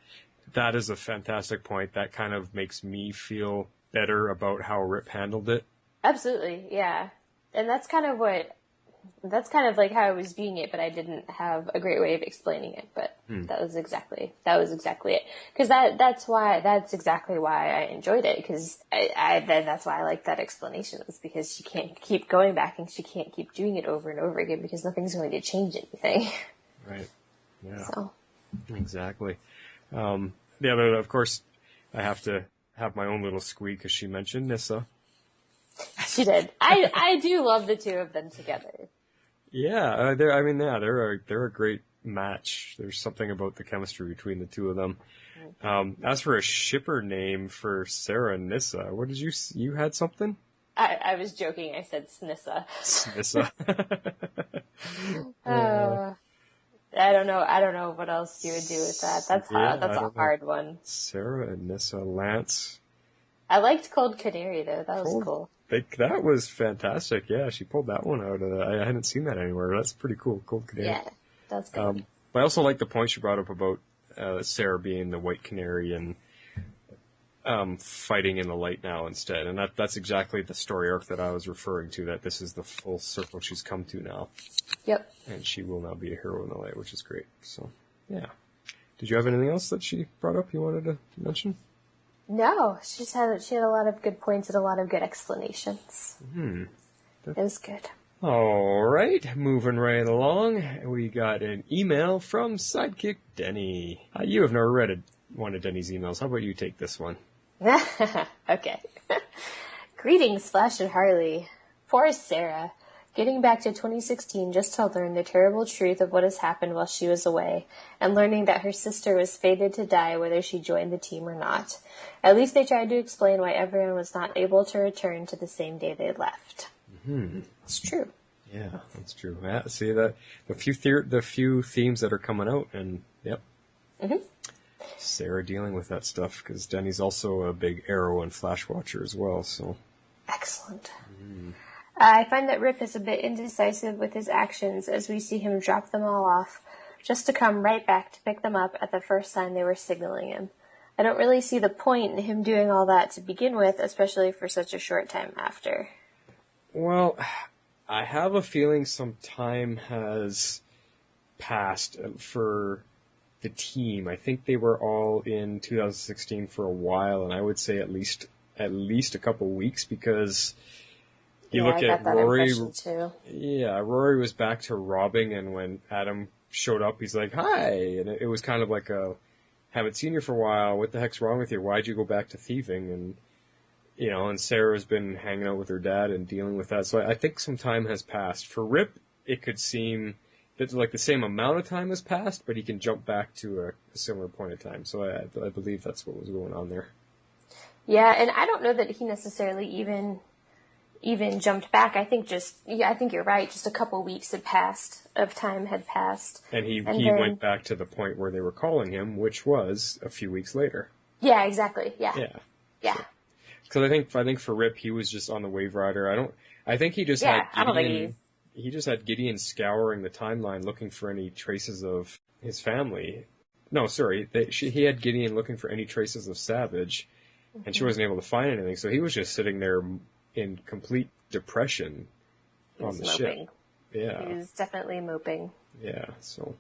That is a fantastic point. That kind of makes me feel better about how Rip handled it. Absolutely, yeah. And that's kind of like how I was viewing it, but I didn't have a great way of explaining it. But that was exactly it. Because that's exactly why I enjoyed it. Because that's why I like that explanation. It's because she can't keep going back and she can't keep doing it over and over again because nothing's going to change anything. Right. Yeah. So. Exactly. The other, of course, I have to have my own little squeak because she mentioned Nyssa. She did. I do love the two of them together. Yeah, they're a great match. There's something about the chemistry between the two of them. As for a shipper name for Sarah and Nyssa, what did you had something? I was joking. I said Snissa. Snissa. I don't know what else you would do with that. That's a hard one. Sarah and Nyssa, Lance. I liked Cold Canary though. That was cool. That was fantastic. Yeah, she pulled that one out. I hadn't seen that anywhere. That's pretty cool. Cold Canary. Yeah, that's good. But I also like the point she brought up about Sarah being the White Canary and fighting in the light now instead. And that's exactly the story arc that I was referring to, that this is the full circle she's come to now. Yep. And she will now be a hero in the light, which is great. So, yeah. Did you have anything else that she brought up you wanted to mention? No, she had a lot of good points and a lot of good explanations. It was good. All right, moving right along, we got an email from Sidekick Denny. You have never read one of Denny's emails. How about you take this one? Okay. Greetings, Flash and Harley. Poor Sarah. Getting back to 2016 just to learn the terrible truth of what has happened while she was away, and learning that her sister was fated to die whether she joined the team or not. At least they tried to explain why everyone was not able to return to the same day they left. It's true. Yeah, that's true. Yeah, see that the few themes that are coming out, and yep. Sarah dealing with that stuff, because Denny's also a big Arrow and Flash watcher as well. So excellent. I find that Rip is a bit indecisive with his actions as we see him drop them all off, just to come right back to pick them up at the first sign they were signaling him. I don't really see the point in him doing all that to begin with, especially for such a short time after. Well, I have a feeling some time has passed for the team. I think they were all in 2016 for a while, and I would say at least a couple weeks, because you look at Rory. Too. Yeah, Rory was back to robbing, and when Adam showed up, he's like, "Hi," and it was kind of like haven't seen you for a while. What the heck's wrong with you? Why'd you go back to thieving? And and Sarah's been hanging out with her dad and dealing with that. So I think some time has passed. For Rip, it could seem that like the same amount of time has passed, but he can jump back to a similar point of time. So I believe that's what was going on there. Yeah, and I don't know that he necessarily even jumped back. I think you're right. Just a couple weeks of time had passed. And he went back to the point where they were calling him, which was a few weeks later. Yeah, exactly. Yeah. Yeah. Because I think for Rip, he was just on the Wave Rider. I think he just had Gideon. He just had Gideon scouring the timeline looking for any traces of his family. No, sorry. He had Gideon looking for any traces of Savage, and she wasn't able to find anything. So he was just sitting there in complete depression on the ship. Yeah. He was definitely moping. Yeah, so,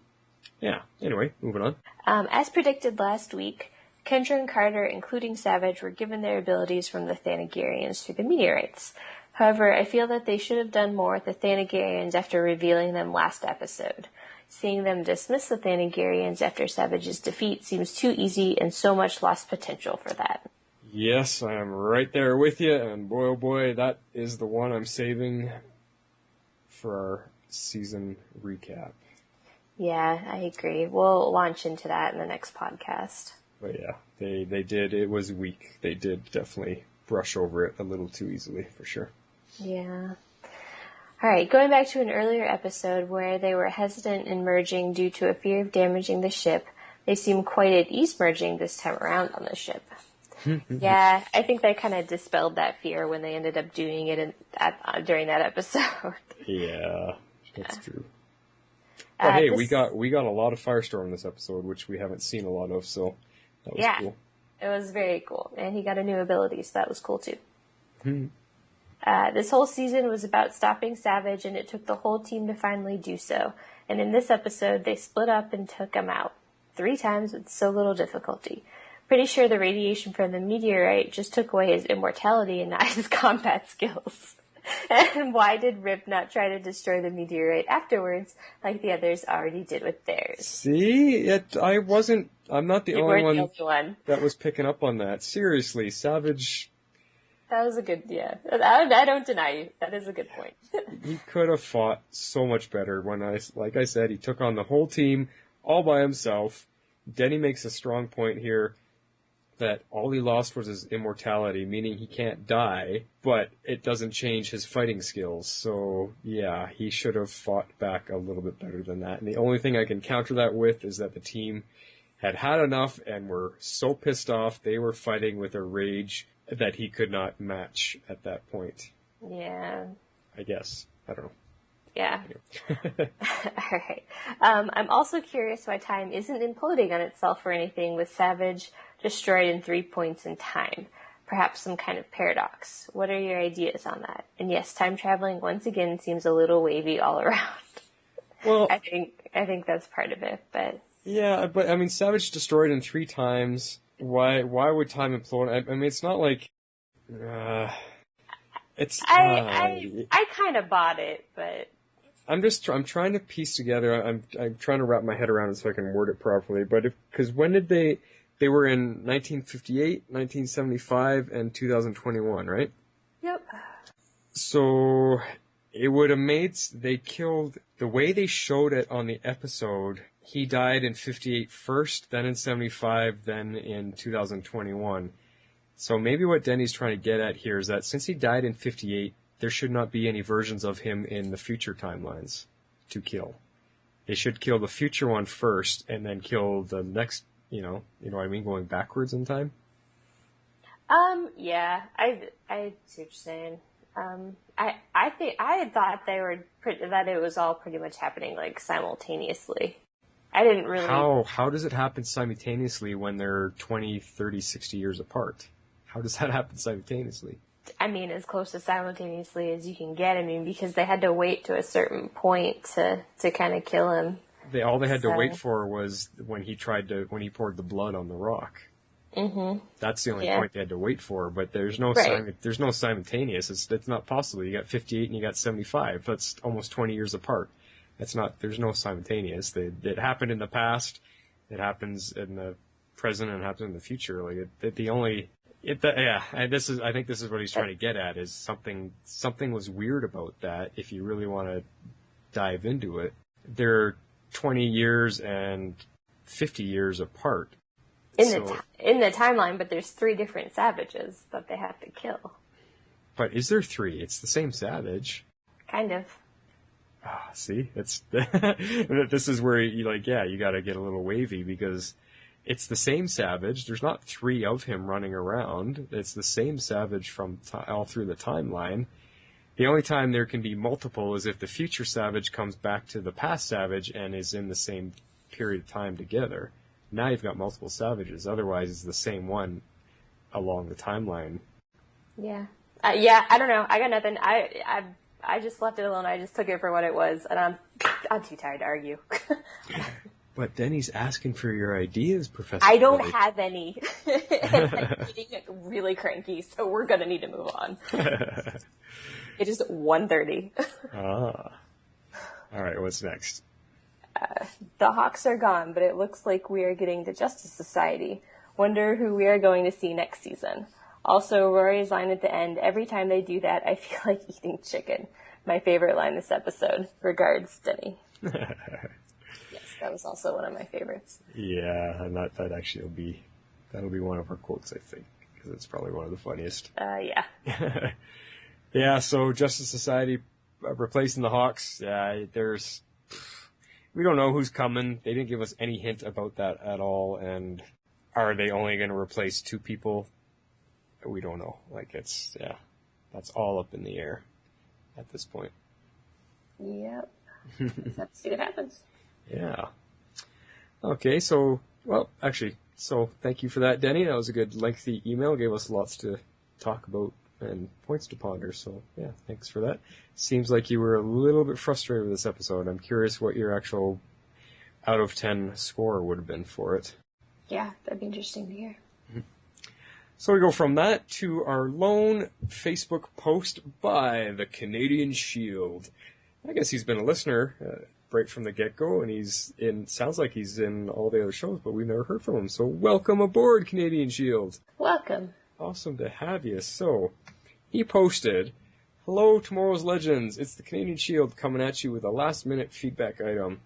yeah. Anyway, moving on. As predicted last week, Kendra and Carter, including Savage, were given their abilities from the Thanagarians through the meteorites. However, I feel that they should have done more with the Thanagarians after revealing them last episode. Seeing them dismiss the Thanagarians after Savage's defeat seems too easy and so much lost potential for that. Yes, I am right there with you, and boy oh boy, that is the one I'm saving for our season recap. Yeah, I agree. We'll launch into that in the next podcast. But yeah, they did, it was weak. They did definitely brush over it a little too easily, for sure. Yeah. Alright, going back to an earlier episode where they were hesitant in merging due to a fear of damaging the ship, they seem quite at ease merging this time around on the ship. Yeah, I think they kind of dispelled that fear when they ended up doing it during that episode. Yeah, that's true. But hey, we got a lot of Firestorm this episode, which we haven't seen a lot of, so that was cool. It was very cool, and he got a new ability, so that was cool too. This whole season was about stopping Savage, and it took the whole team to finally do so. And in this episode, they split up and took him out 3 times with so little difficulty. Pretty sure the radiation from the meteorite just took away his immortality and not his combat skills. And why did Rip not try to destroy the meteorite afterwards, like the others already did with theirs? See? I'm not the only one that was picking up on that. Seriously, Savage... That was a good, I don't deny you. That is a good point. He could have fought so much better like I said, he took on the whole team all by himself. Denny makes a strong point here that all he lost was his immortality, meaning he can't die, but it doesn't change his fighting skills. So, yeah, he should have fought back a little bit better than that. And the only thing I can counter that with is that the team had enough and were so pissed off they were fighting with a rage that he could not match at that point. Yeah. I guess. I don't know. Yeah. Alright. I'm also curious why time isn't imploding on itself or anything with Savage destroyed in 3 points in time. Perhaps some kind of paradox. What are your ideas on that? And yes, time traveling once again seems a little wavy all around. Well, I think that's part of it, but... Yeah, but I mean, Savage destroyed in 3 times. Why would time implode? I mean, it's not like... it's... I kind of bought it, but... I'm trying to piece together, I'm trying to wrap my head around it so I can word it properly, but because when did they were in 1958, 1975, and 2021, right? Yep. So, it would have made, they killed, the way they showed it on the episode, he died in 58 first, then in 75, then in 2021. So maybe what Denny's trying to get at here is that since he died in 58, there should not be any versions of him in the future timelines to kill. They should kill the future one first, and then kill the next, you know what I mean, going backwards in time? Yeah, I see what you're saying. I think, I had thought that it was all pretty much happening, like, simultaneously. I didn't really... How does it happen simultaneously when they're 20, 30, 60 years apart? How does that happen simultaneously? I mean, as close to simultaneously as you can get. I mean, because they had to wait to a certain point to kind of kill him. They had to wait for was when he poured the blood on the rock. Mm-hmm. That's the only point they had to wait for, but there's no there's no simultaneous. It's not possible. You got 58 and you got 75. That's almost 20 years apart. There's no simultaneous. It happened in the past. It happens in the present and it happens in the future. Like I think this is what he's trying to get at, is something was weird about that. If you really want to dive into it, they're 20 years and 50 years apart. In the timeline, but there's 3 different Savages that they have to kill. But is there 3? It's the same Savage. Kind of. See, this is where you gotta get a little wavy, because it's the same Savage. There's not 3 of him running around. It's the same Savage from all through the timeline. The only time there can be multiple is if the future Savage comes back to the past Savage and is in the same period of time together. Now you've got multiple Savages. Otherwise, it's the same one along the timeline. Yeah. I don't know. I got nothing. I just left it alone. I just took it for what it was, and I'm too tired to argue. But Denny's asking for your ideas, Professor. I don't have any. I'm getting really cranky, so we're gonna need to move on. It is 1:30. All right, what's next? The Hawks are gone, but it looks like we are getting the Justice Society. Wonder who we are going to see next season. Also, Rory's line at the end, every time they do that, I feel like eating chicken. My favorite line this episode. Regards, Denny. Yes, that was also one of my favorites. Yeah, and that actually that'll be one of our quotes, I think, because it's probably one of the funniest. Yeah. Yeah, so Justice Society replacing the Hawks. Yeah, we don't know who's coming. They didn't give us any hint about that at all. And are they only going to replace 2 people? We don't know. That's all up in the air at this point. Yep. Let's have to see what happens. Yeah. Okay, so thank you for that, Denny. That was a good lengthy email. Gave us lots to talk about and points to ponder. So yeah, thanks for that. Seems like you were a little bit frustrated with this episode. I'm curious what your actual out of 10 score would have been for it. Yeah, that'd be interesting to hear. So we go from that to our lone Facebook post by the Canadian Shield. I guess he's been a listener right from the get-go, and sounds like he's in all the other shows, but we've never heard from him. So welcome aboard, Canadian Shield. Welcome. Awesome to have you. So he posted, "Hello, Tomorrow's Legends. It's the Canadian Shield coming at you with a last-minute feedback item.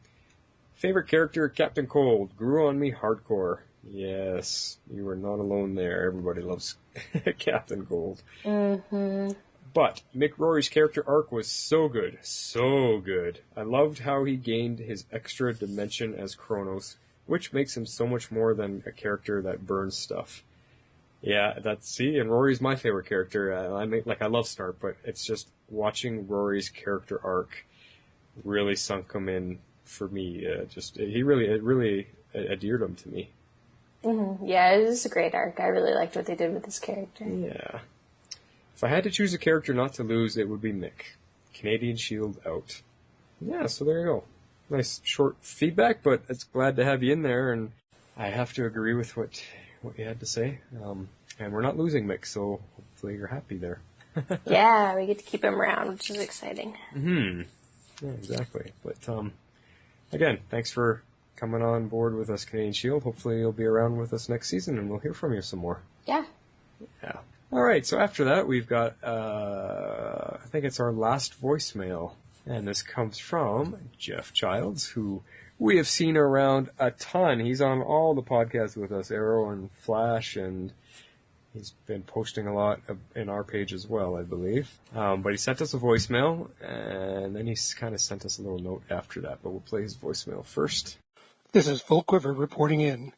Favorite character, Captain Cold. Grew on me hardcore." Yes, you are not alone there. Everybody loves Captain Cold. Mm-hmm. But Mick Rory's character arc was so good, so good. I loved how he gained his extra dimension as Kronos, which makes him so much more than a character that burns stuff. Yeah, and Rory's my favorite character. I love Stark, but it's just watching Rory's character arc really sunk him in for me. It really adhered him to me. Mm-hmm. Yeah, it is a great arc. I really liked what they did with this character. Yeah. If I had to choose a character not to lose, it would be Mick. Canadian Shield out. Yeah, so there you go. Nice short feedback, but it's glad to have you in there, and I have to agree with what you had to say. And we're not losing Mick, so hopefully you're happy there. Yeah, we get to keep him around, which is exciting. Mm-hmm. Yeah, exactly. But again, thanks for coming on board with us, Canadian Shield. Hopefully you'll be around with us next season, and we'll hear from you some more. Yeah. Yeah. All right, so after that, we've got, I think it's our last voicemail. And this comes from Jeff Childs, who we have seen around a ton. He's on all the podcasts with us, Arrow and Flash, and he's been posting a lot in our page as well, I believe. But he sent us a voicemail, and then he's kind of sent us a little note after that. But we'll play his voicemail first. This is Full Quiver reporting in.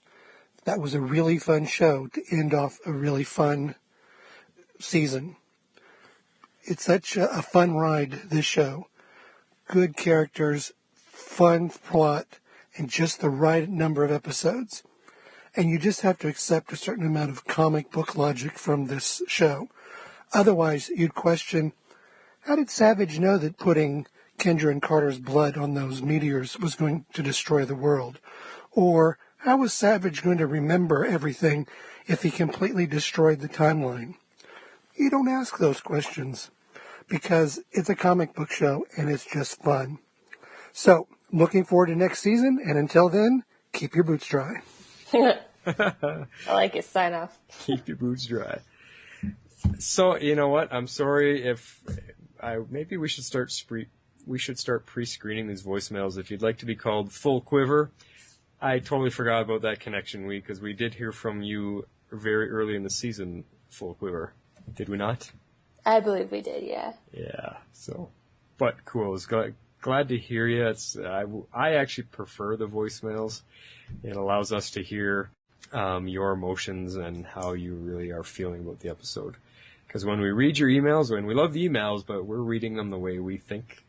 That was a really fun show to end off a really fun season. It's such a fun ride, this show. Good characters, fun plot, and just the right number of episodes. And you just have to accept a certain amount of comic book logic from this show. Otherwise, you'd question, how did Savage know that putting Kendra and Carter's blood on those meteors was going to destroy the world? Or how was Savage going to remember everything if he completely destroyed the timeline? You don't ask those questions because it's a comic book show and it's just fun. So, looking forward to next season, and until then, keep your boots dry. I like his sign off. Keep your boots dry. So, you know what? I'm sorry maybe we should start pre-screening these voicemails. If you'd like to be called Full Quiver, I totally forgot about that connection week because we did hear from you very early in the season, Full Quiver. Did we not? I believe we did, yeah. Yeah, but cool. I was glad to hear you. I actually prefer the voicemails. It allows us to hear your emotions and how you really are feeling about the episode. Because when we read your emails, we love the emails, but we're reading them the way we think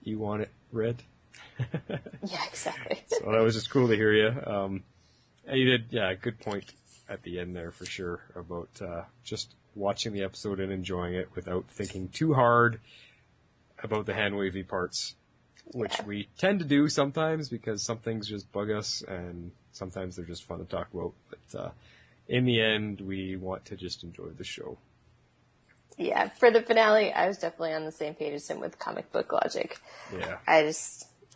you want it read. Yeah, exactly. So that was just cool to hear you. You did, good point at the end there for sure about just watching the episode and enjoying it without thinking too hard about the hand-wavy parts, which we tend to do sometimes because some things just bug us and sometimes they're just fun to talk about. But in the end, we want to just enjoy the show. Yeah, for the finale, I was definitely on the same page as him with comic book logic. Yeah.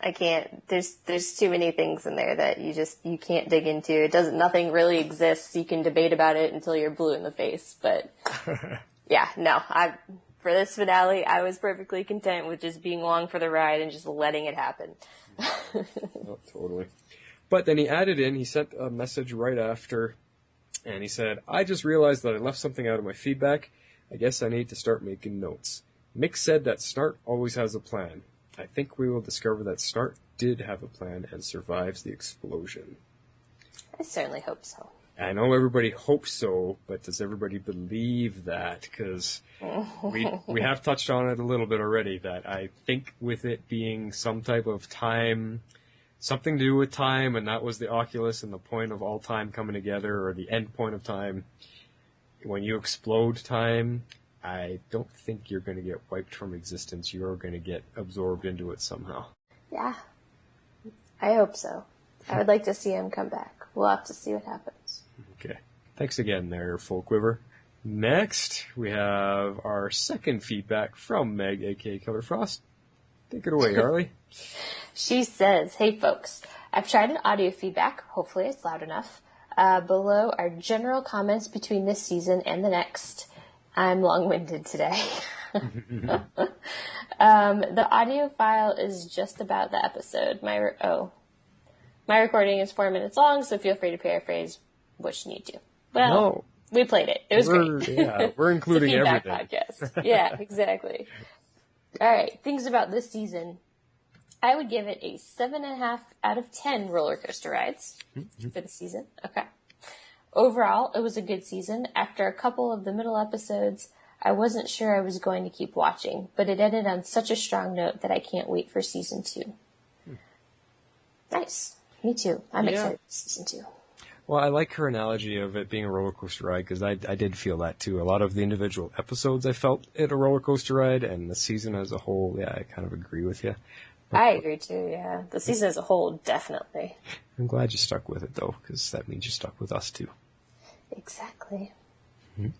I can't. There's too many things in there that you can't dig into. Nothing really exists. You can debate about it until you're blue in the face. But yeah, no. For this finale, I was perfectly content with just being along for the ride and just letting it happen. Oh, totally. But then he sent a message right after, and he said, "I just realized that I left something out of my feedback. I guess I need to start making notes. Mick said that Snart always has a plan. I think we will discover that Snart did have a plan and survives the explosion." I certainly hope so. I know everybody hopes so, but does everybody believe that? Because we have touched on it a little bit already, that I think with it being some type of time, something to do with time, and that was the Oculus and the point of all time coming together, or the end point of time. When you explode time, I don't think you're going to get wiped from existence. You're going to get absorbed into it somehow. Yeah, I hope so. I would like to see him come back. We'll have to see what happens. Okay. Thanks again there, Full Quiver. Next, we have our second feedback from Meg, aka Killer Frost. Take it away, Harley. She says, "Hey folks, I've tried an audio feedback. Hopefully it's loud enough. Below are general comments between this season and the next. I'm long-winded today." The audio file is just about the episode. My recording is 4 minutes long, so feel free to paraphrase what you need to. Well, no. We played it. It was great. Yeah, we're including it's a everything. Podcast. Yeah, exactly. All right, things about this season. I would give it a 7.5 out of 10 roller coaster rides for the season. Okay. Overall, it was a good season. After a couple of the middle episodes, I wasn't sure I was going to keep watching, but it ended on such a strong note that I can't wait for season 2. Nice. Me too. I'm excited for season 2. Well, I like her analogy of it being a roller coaster ride, because I did feel that too. A lot of the individual episodes I felt it a roller coaster ride, and the season as a whole, yeah, I kind of agree with you. I agree too, yeah. The season as a whole, definitely. I'm glad you stuck with it though, because that means you stuck with us too. Exactly. Mm-hmm.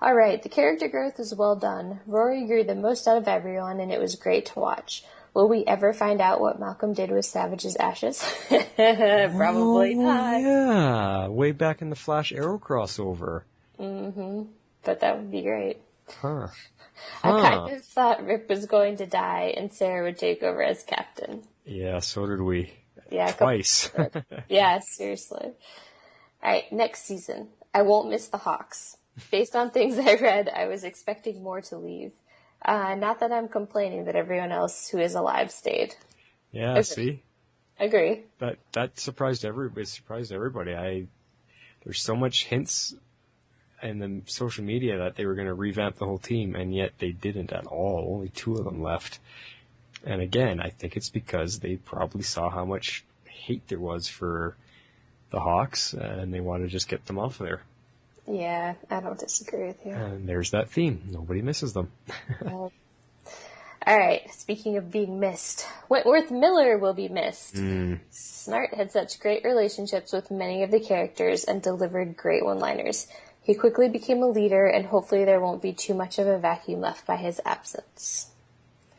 All right, the character growth is well done. Rory grew the most out of everyone, and it was great to watch. Will we ever find out what Malcolm did with Savage's ashes? Probably not. Yeah, way back in the Flash Arrow crossover. Mm-hmm. But that would be great. Huh. I kind of thought Rip was going to die and Sarah would take over as captain. Yeah, so did we. Yeah, twice. Yeah, seriously. All right, next season. I won't miss the Hawks. Based on things I read, I was expecting more to leave. Not that I'm complaining that everyone else who is alive stayed. Yeah, Agree. See? Agree. That surprised everybody. It surprised everybody. There's so much hints in the social media that they were going to revamp the whole team, and yet they didn't at all. Only 2 of them left. And again, I think it's because they probably saw how much hate there was for the Hawks, and they wanted to just get them off of there. Yeah, I don't disagree with you. And there's that theme. Nobody misses them. All right, speaking of being missed, Wentworth Miller will be missed. Snart had such great relationships with many of the characters and delivered great one-liners. He quickly became a leader, and hopefully there won't be too much of a vacuum left by his absence.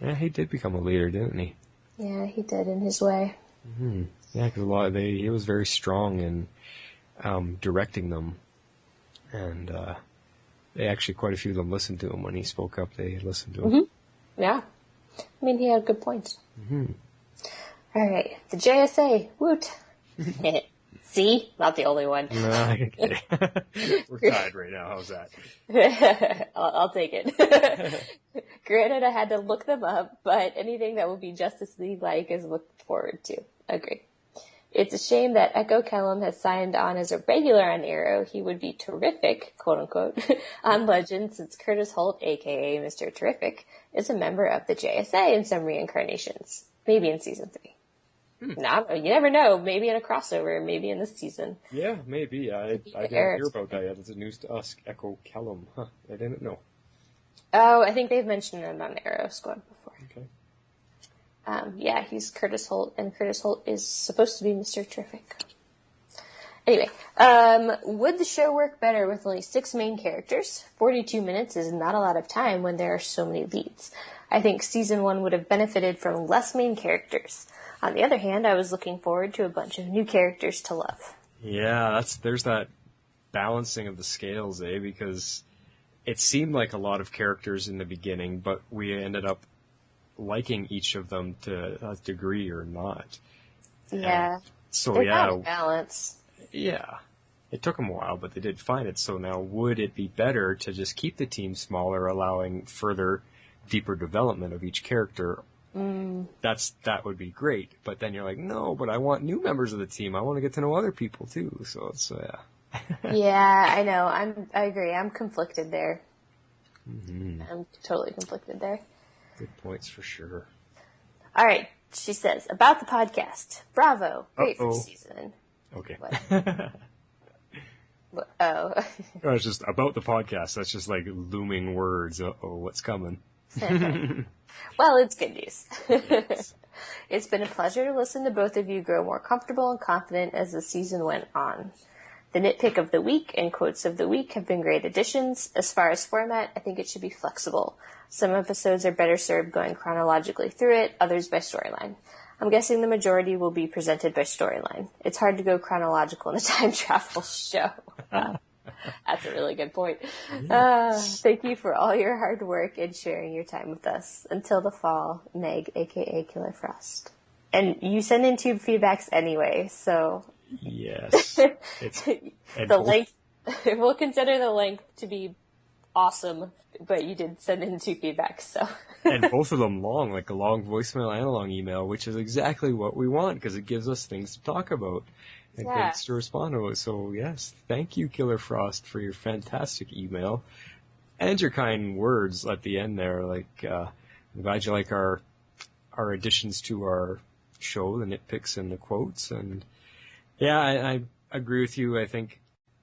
Yeah, he did become a leader, didn't he? Yeah, he did in his way. Mm-hmm. Yeah, because he was very strong in directing them. And actually, quite a few of them listened to him when he spoke up. They listened to him. Mm-hmm. Yeah. I mean, he had good points. Mm-hmm. All right. The JSA. Woot. See? Not the only one. No, okay. We're tied right now. How's that? I'll take it. Granted, I had to look them up, but anything that will be Justice League-like is looked forward to. Agree. It's a shame that Echo Kellum has signed on as a regular on Arrow. He would be terrific, quote-unquote, on Legend, since Curtis Holt, a.k.a. Mr. Terrific, is a member of the JSA in some reincarnations. Maybe in Season 3. No, you never know. Maybe in a crossover. Maybe in this season. Yeah, maybe. I didn't hear about that yet. It's news to us. Echo Kellum. Huh, I didn't know. Oh, I think they've mentioned him on Arrow Squad before. Okay. Yeah, he's Curtis Holt, and Curtis Holt is supposed to be Mr. Terrific. Anyway, would the show work better with only 6 main characters? 42 minutes is not a lot of time when there are so many leads. I think season 1 would have benefited from less main characters. On the other hand, I was looking forward to a bunch of new characters to love. Yeah, there's that balancing of the scales, because it seemed like a lot of characters in the beginning, but we ended up liking each of them to a degree or not. Yeah. And so they found a balance. Yeah. It took them a while, but they did find it. So now, would it be better to just keep the team smaller, allowing further, deeper development of each character? That would be great. But then you're like, no, but I want new members of the team. I want to get to know other people too. So it's Yeah, I know. I agree. I'm conflicted there. Mm-hmm. I'm totally conflicted there. Good points for sure. All right. She says, about the podcast. Bravo. Great first season. Okay. Oh. It's just about the podcast. That's just like looming words. Uh-oh, what's coming? Well, it's good news. Yes. It's been a pleasure to listen to both of you grow more comfortable and confident as the season went on. The nitpick of the week and quotes of the week have been great additions. As far as format, I think it should be flexible. Some episodes are better served going chronologically through it, others by storyline. I'm guessing the majority will be presented by storyline. It's hard to go chronological in a time travel show. That's a really good point. Thank you for all your hard work and sharing your time with us. Until the fall, Meg, a.k.a. Killer Frost. And you send in tube feedbacks anyway, so... Yes. The length... We'll consider the length to be awesome, but you did send in 2 feedbacks, so... And both of them long, like a long voicemail and a long email, which is exactly what we want, because it gives us things to talk about and things to respond to. So, yes, thank you, Killer Frost, for your fantastic email and your kind words at the end there. Like, I'm glad you like our additions to our show, the nitpicks and the quotes. And, yeah, I agree with you. I think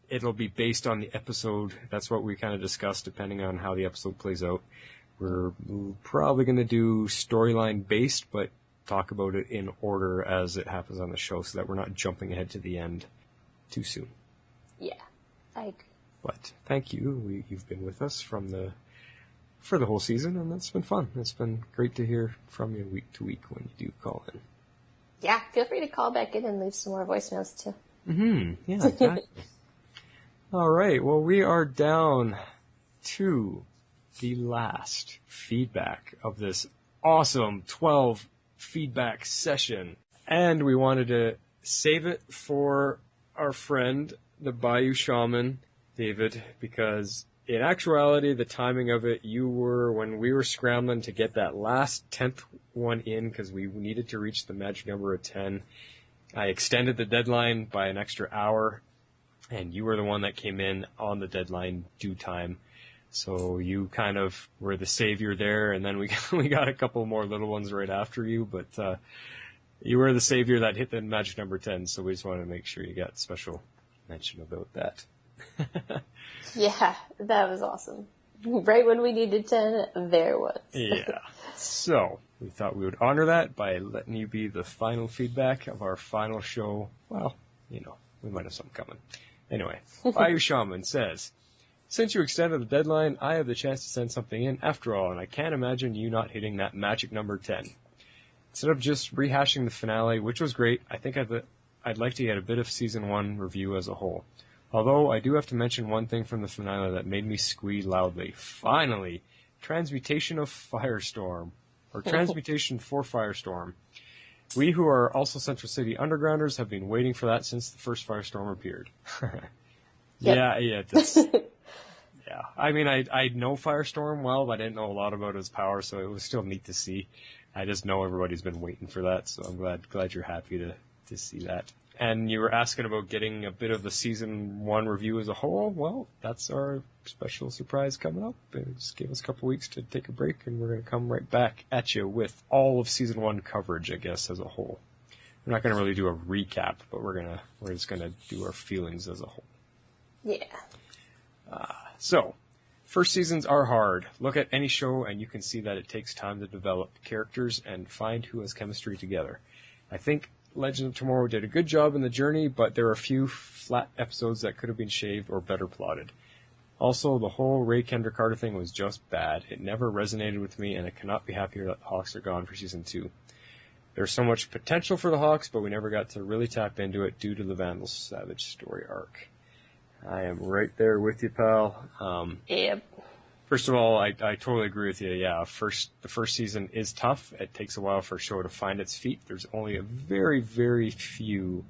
it'll be based on the episode. That's what we kind of discussed, depending on how the episode plays out. We're probably going to do storyline based, but talk about it in order as it happens on the show so that we're not jumping ahead to the end too soon. Yeah, I agree. But thank you. You've been with us for the whole season, and that's been fun. It's been great to hear from you week to week when you do call in. Yeah, feel free to call back in and leave some more voicemails too. Yeah, exactly. All right, well, we are down to the last feedback of this awesome 12 feedback session. And we wanted to save it for our friend, the Bayou Shaman, David, because in actuality, the timing of it, when we were scrambling to get that last 10th one in, because we needed to reach the magic number of 10, I extended the deadline by an extra hour, and you were the one that came in on the deadline due time. So you kind of were the savior there, and then we got a couple more little ones right after you, but you were the savior that hit the magic number 10, so we just wanted to make sure you got special mention about that. Yeah, that was awesome. Right when we needed 10, there was. Yeah. So we thought we would honor that by letting you be the final feedback of our final show. Well, we might have something coming. Anyway, Bayou Shaman says, since you extended the deadline, I have the chance to send something in after all, and I can't imagine you not hitting that magic number 10. Instead of just rehashing the finale, which was great, I think I'd like to get a bit of Season 1 review as a whole. Although, I do have to mention one thing from the finale that made me squeal loudly. Finally! Transmutation of Firestorm. Or Transmutation for Firestorm. We who are also Central City Undergrounders have been waiting for that since the first Firestorm appeared. Yeah, yeah. I mean, I know Firestorm well, but I didn't know a lot about his power, so it was still neat to see. I just know everybody's been waiting for that, so I'm glad you're happy to see that. And you were asking about getting a bit of the Season 1 review as a whole. Well, that's our special surprise coming up. Just give us a couple weeks to take a break, and we're going to come right back at you with all of Season 1 coverage, I guess, as a whole. We're not going to really do a recap, but we're just going to do our feelings as a whole. Yeah. So, first seasons are hard. Look at any show and you can see that it takes time to develop characters and find who has chemistry together. I think Legend of Tomorrow did a good job in the journey, but there are a few flat episodes that could have been shaved or better plotted. Also, the whole Ray Kendrick Carter thing was just bad. It never resonated with me, and I cannot be happier that the Hawks are gone for season 2. There's so much potential for the Hawks, but we never got to really tap into it due to the Vandal Savage story arc. I am right there with you, pal. Yep. First of all, I totally agree with you. Yeah, the first season is tough. It takes a while for a show to find its feet. There's only a very, very few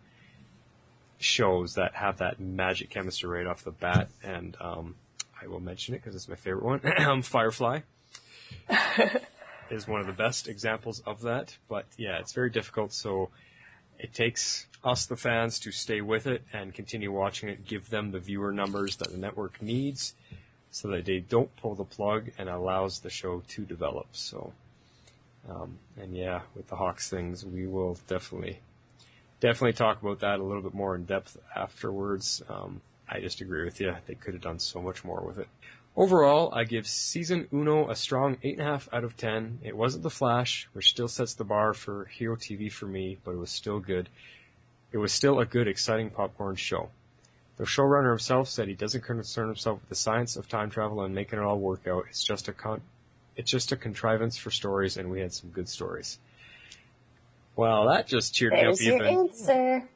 shows that have that magic chemistry right off the bat, and I will mention it because it's my favorite one. Firefly is one of the best examples of that, but yeah, it's very difficult, so it takes us, the fans, to stay with it and continue watching it, give them the viewer numbers that the network needs so that they don't pull the plug and allows the show to develop. So, and yeah, with the Hawks things, we will definitely talk about that a little bit more in depth afterwards. I just agree with you. They could have done so much more with it. Overall, I give Season Uno a strong 8.5 out of 10. It wasn't The Flash, which still sets the bar for hero TV for me, but it was still good. It was still a good, exciting popcorn show. The showrunner himself said he doesn't concern himself with the science of time travel and making it all work out. It's just a contrivance for stories, and we had some good stories. Well, that just cheered me up There's your even. answer.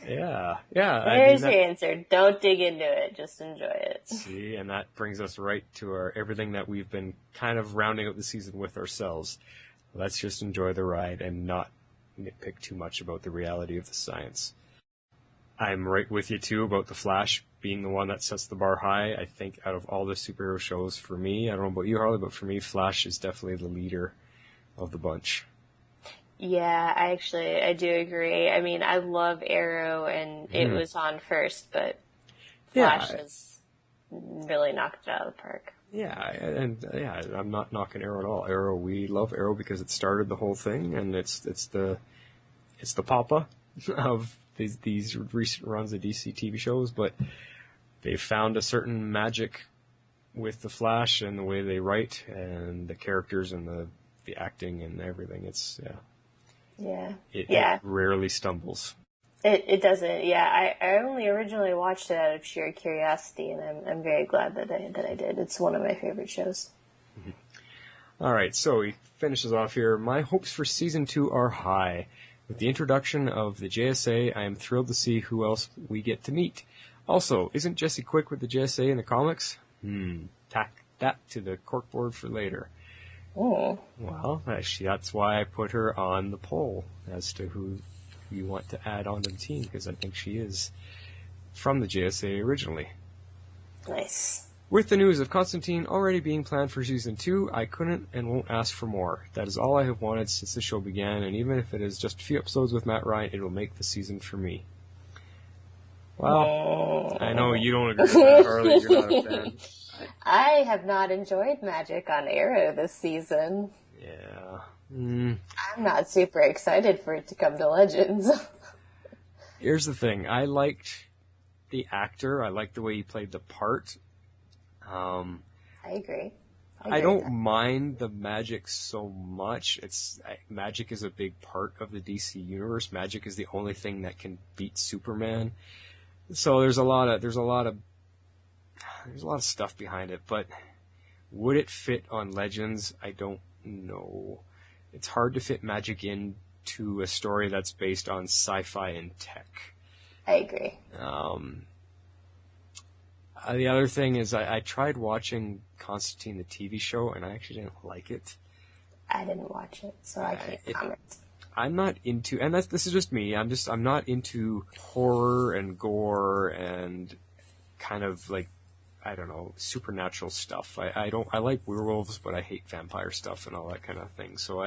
Yeah. There's your answer. Don't dig into it. Just enjoy it. See, and that brings us right to our everything that we've been kind of rounding out the season with ourselves. Let's just enjoy the ride and not nitpick too much about the reality of the science. I'm right with you, too, about The Flash being the one that sets the bar high. I think out of all the superhero shows, for me, I don't know about you, Harley, but for me, Flash is definitely the leader of the bunch. Yeah, I do agree. I mean, I love Arrow, and it was on first, but Flash has really knocked it out of the park. Yeah, I'm not knocking Arrow at all. Arrow, we love Arrow because it started the whole thing, and it's the papa of these recent runs of DC TV shows, but they found a certain magic with the Flash and the way they write and the characters and the acting and everything. It rarely stumbles. It doesn't. Yeah, I only originally watched it out of sheer curiosity, and I'm very glad that I did. It's one of my favorite shows. Mm-hmm. All right, so he finishes off here. My hopes for season 2 are high. With the introduction of the JSA, I am thrilled to see who else we get to meet. Also, isn't Jessie Quick with the JSA in the comics? Tack that to the corkboard for later. Oh. Well, that's why I put her on the poll as to who you want to add onto the team, because I think she is from the JSA originally. Nice. With the news of Constantine already being planned for season 2, I couldn't and won't ask for more. That is all I have wanted since the show began, and even if it is just a few episodes with Matt Ryan, it will make the season for me. Well, I know you don't agree with that, Harley. You're not a fan. I have not enjoyed Magic on Arrow this season. Yeah. I'm not super excited for it to come to Legends. Here's the thing. I liked the actor. I liked the way he played the part. I agree. I don't mind the magic so much. Magic is a big part of the DC universe. Magic is the only thing that can beat Superman. So there's a lot of stuff behind it, but would it fit on Legends? I don't know. It's hard to fit magic into a story that's based on sci-fi and tech. I agree. The other thing is I tried watching Constantine the TV show, and I actually didn't like it. I didn't watch it, so I can't comment. I'm not into, and this is just me. I'm not into horror and gore and kind of like, I don't know, supernatural stuff. I like werewolves, but I hate vampire stuff and all that kind of thing. So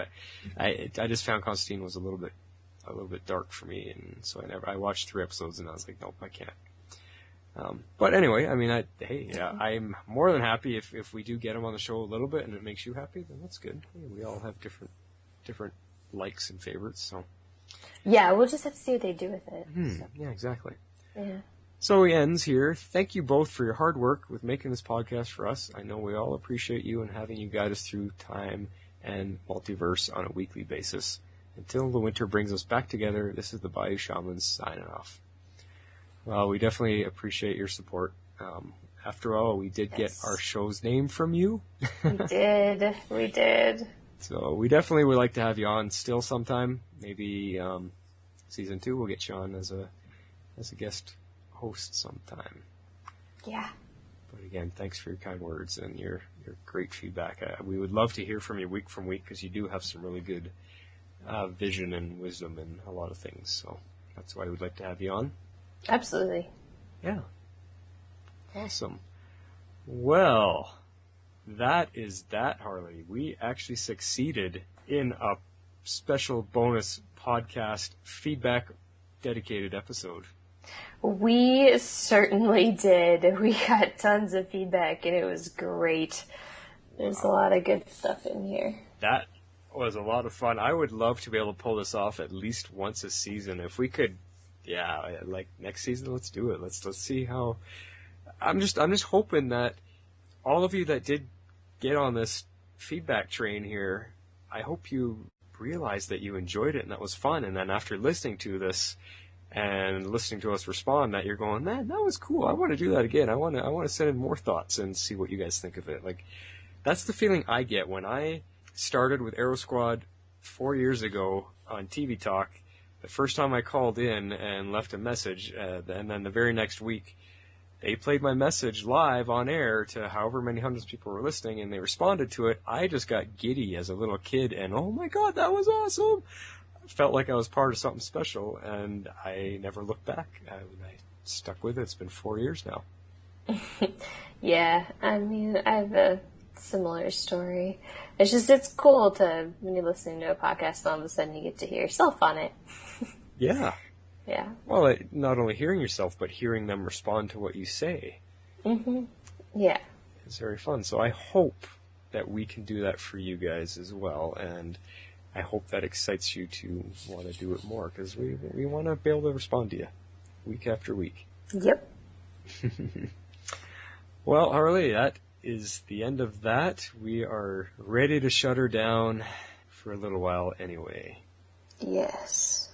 I just found Constantine was a little bit dark for me, and so I watched 3 episodes and I was like, nope, I can't. But anyway, I mean, I'm more than happy if we do get him on the show a little bit and it makes you happy, then that's good. We all have different likes and favorites, so. Yeah, we'll just have to see what they do with it. So. Yeah, exactly. Yeah. So he ends here. Thank you both for your hard work with making this podcast for us. I know we all appreciate you and having you guide us through time and multiverse on a weekly basis. Until the winter brings us back together, this is the Bayou Shamans signing off. Well, we definitely appreciate your support. after all, we did get our show's name from you. We did. So we definitely would like to have you on still sometime. Maybe season 2 we'll get you on as a guest host sometime. Yeah. But again, thanks for your kind words and your great feedback. We would love to hear from you week from week because you do have some really good vision and wisdom in a lot of things. So that's why we'd like to have you on. Absolutely. Yeah. Awesome. Well, that is that, Harley. We actually succeeded in a special bonus podcast feedback dedicated episode. We certainly did. We got tons of feedback and it was great. There's a lot of good stuff in here. That was a lot of fun. I would love to be able to pull this off at least once a season. If we could, like next season, let's do it. Let's see how. I'm just hoping that all of you that did get on this feedback train here, I hope you realized that you enjoyed it and that was fun. And then after listening to this and listening to us respond, that you're going, man, that was cool. I want to do that again. I want to send in more thoughts and see what you guys think of it. Like, that's the feeling I get when I started with Aero Squad 4 years ago on TV Talk. The first time I called in and left a message, and then the very next week, they played my message live on air to however many hundreds of people were listening, and they responded to it. I just got giddy as a little kid, and oh my God, that was awesome! I felt like I was part of something special, and I never looked back. I stuck with it. It's been 4 years now. Yeah, I mean, I have a similar story. It's cool when you're listening to a podcast and all of a sudden you get to hear yourself on it. Yeah. Yeah. Well, not only hearing yourself, but hearing them respond to what you say. Mm-hmm. Yeah. It's very fun. So I hope that we can do that for you guys as well, and I hope that excites you to want to do it more, because we want to be able to respond to you week after week. Yep. Well, Harley, that is the end of that. We are ready to shut her down for a little while anyway. Yes.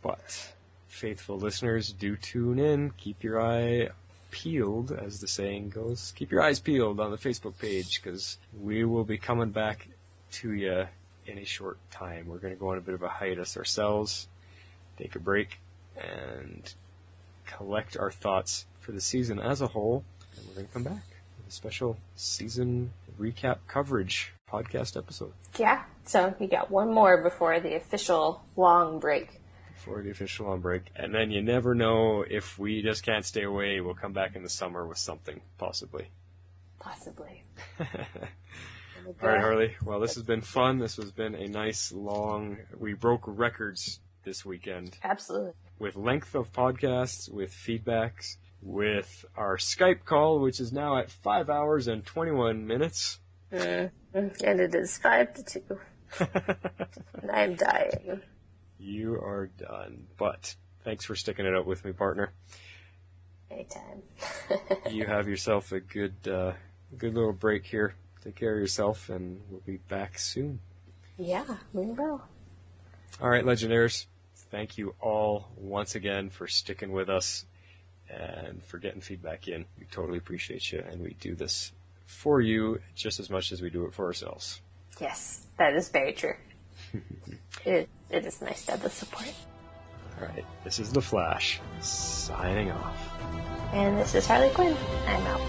But faithful listeners, do tune in. Keep your eye peeled, as the saying goes. Keep your eyes peeled on the Facebook page, because we will be coming back to you in a short time. We're going to go on a bit of a hiatus ourselves, take a break, and collect our thoughts for the season as a whole, and we're going to come back with a special season recap coverage podcast episode. Yeah, so you got one more before the official long break. And then you never know, if we just can't stay away, we'll come back in the summer with something, possibly. All right, Harley. Well, this has been fun. This has been a nice long... We broke records this weekend. Absolutely. With length of podcasts, with feedbacks, with our Skype call, which is now at 5 hours and 21 minutes. And it is 5 to 2. And I'm dying. You are done. But thanks for sticking it out with me, partner. Anytime. You have yourself a good little break here. Take care of yourself, and we'll be back soon. Yeah, we will. All right, Legendaires. Thank you all once again for sticking with us and for getting feedback in. We totally appreciate you, and we do this for you just as much as we do it for ourselves. Yes, that is very true. It is nice to have the support. All right, this is The Flash, signing off. And this is Harley Quinn. I'm out.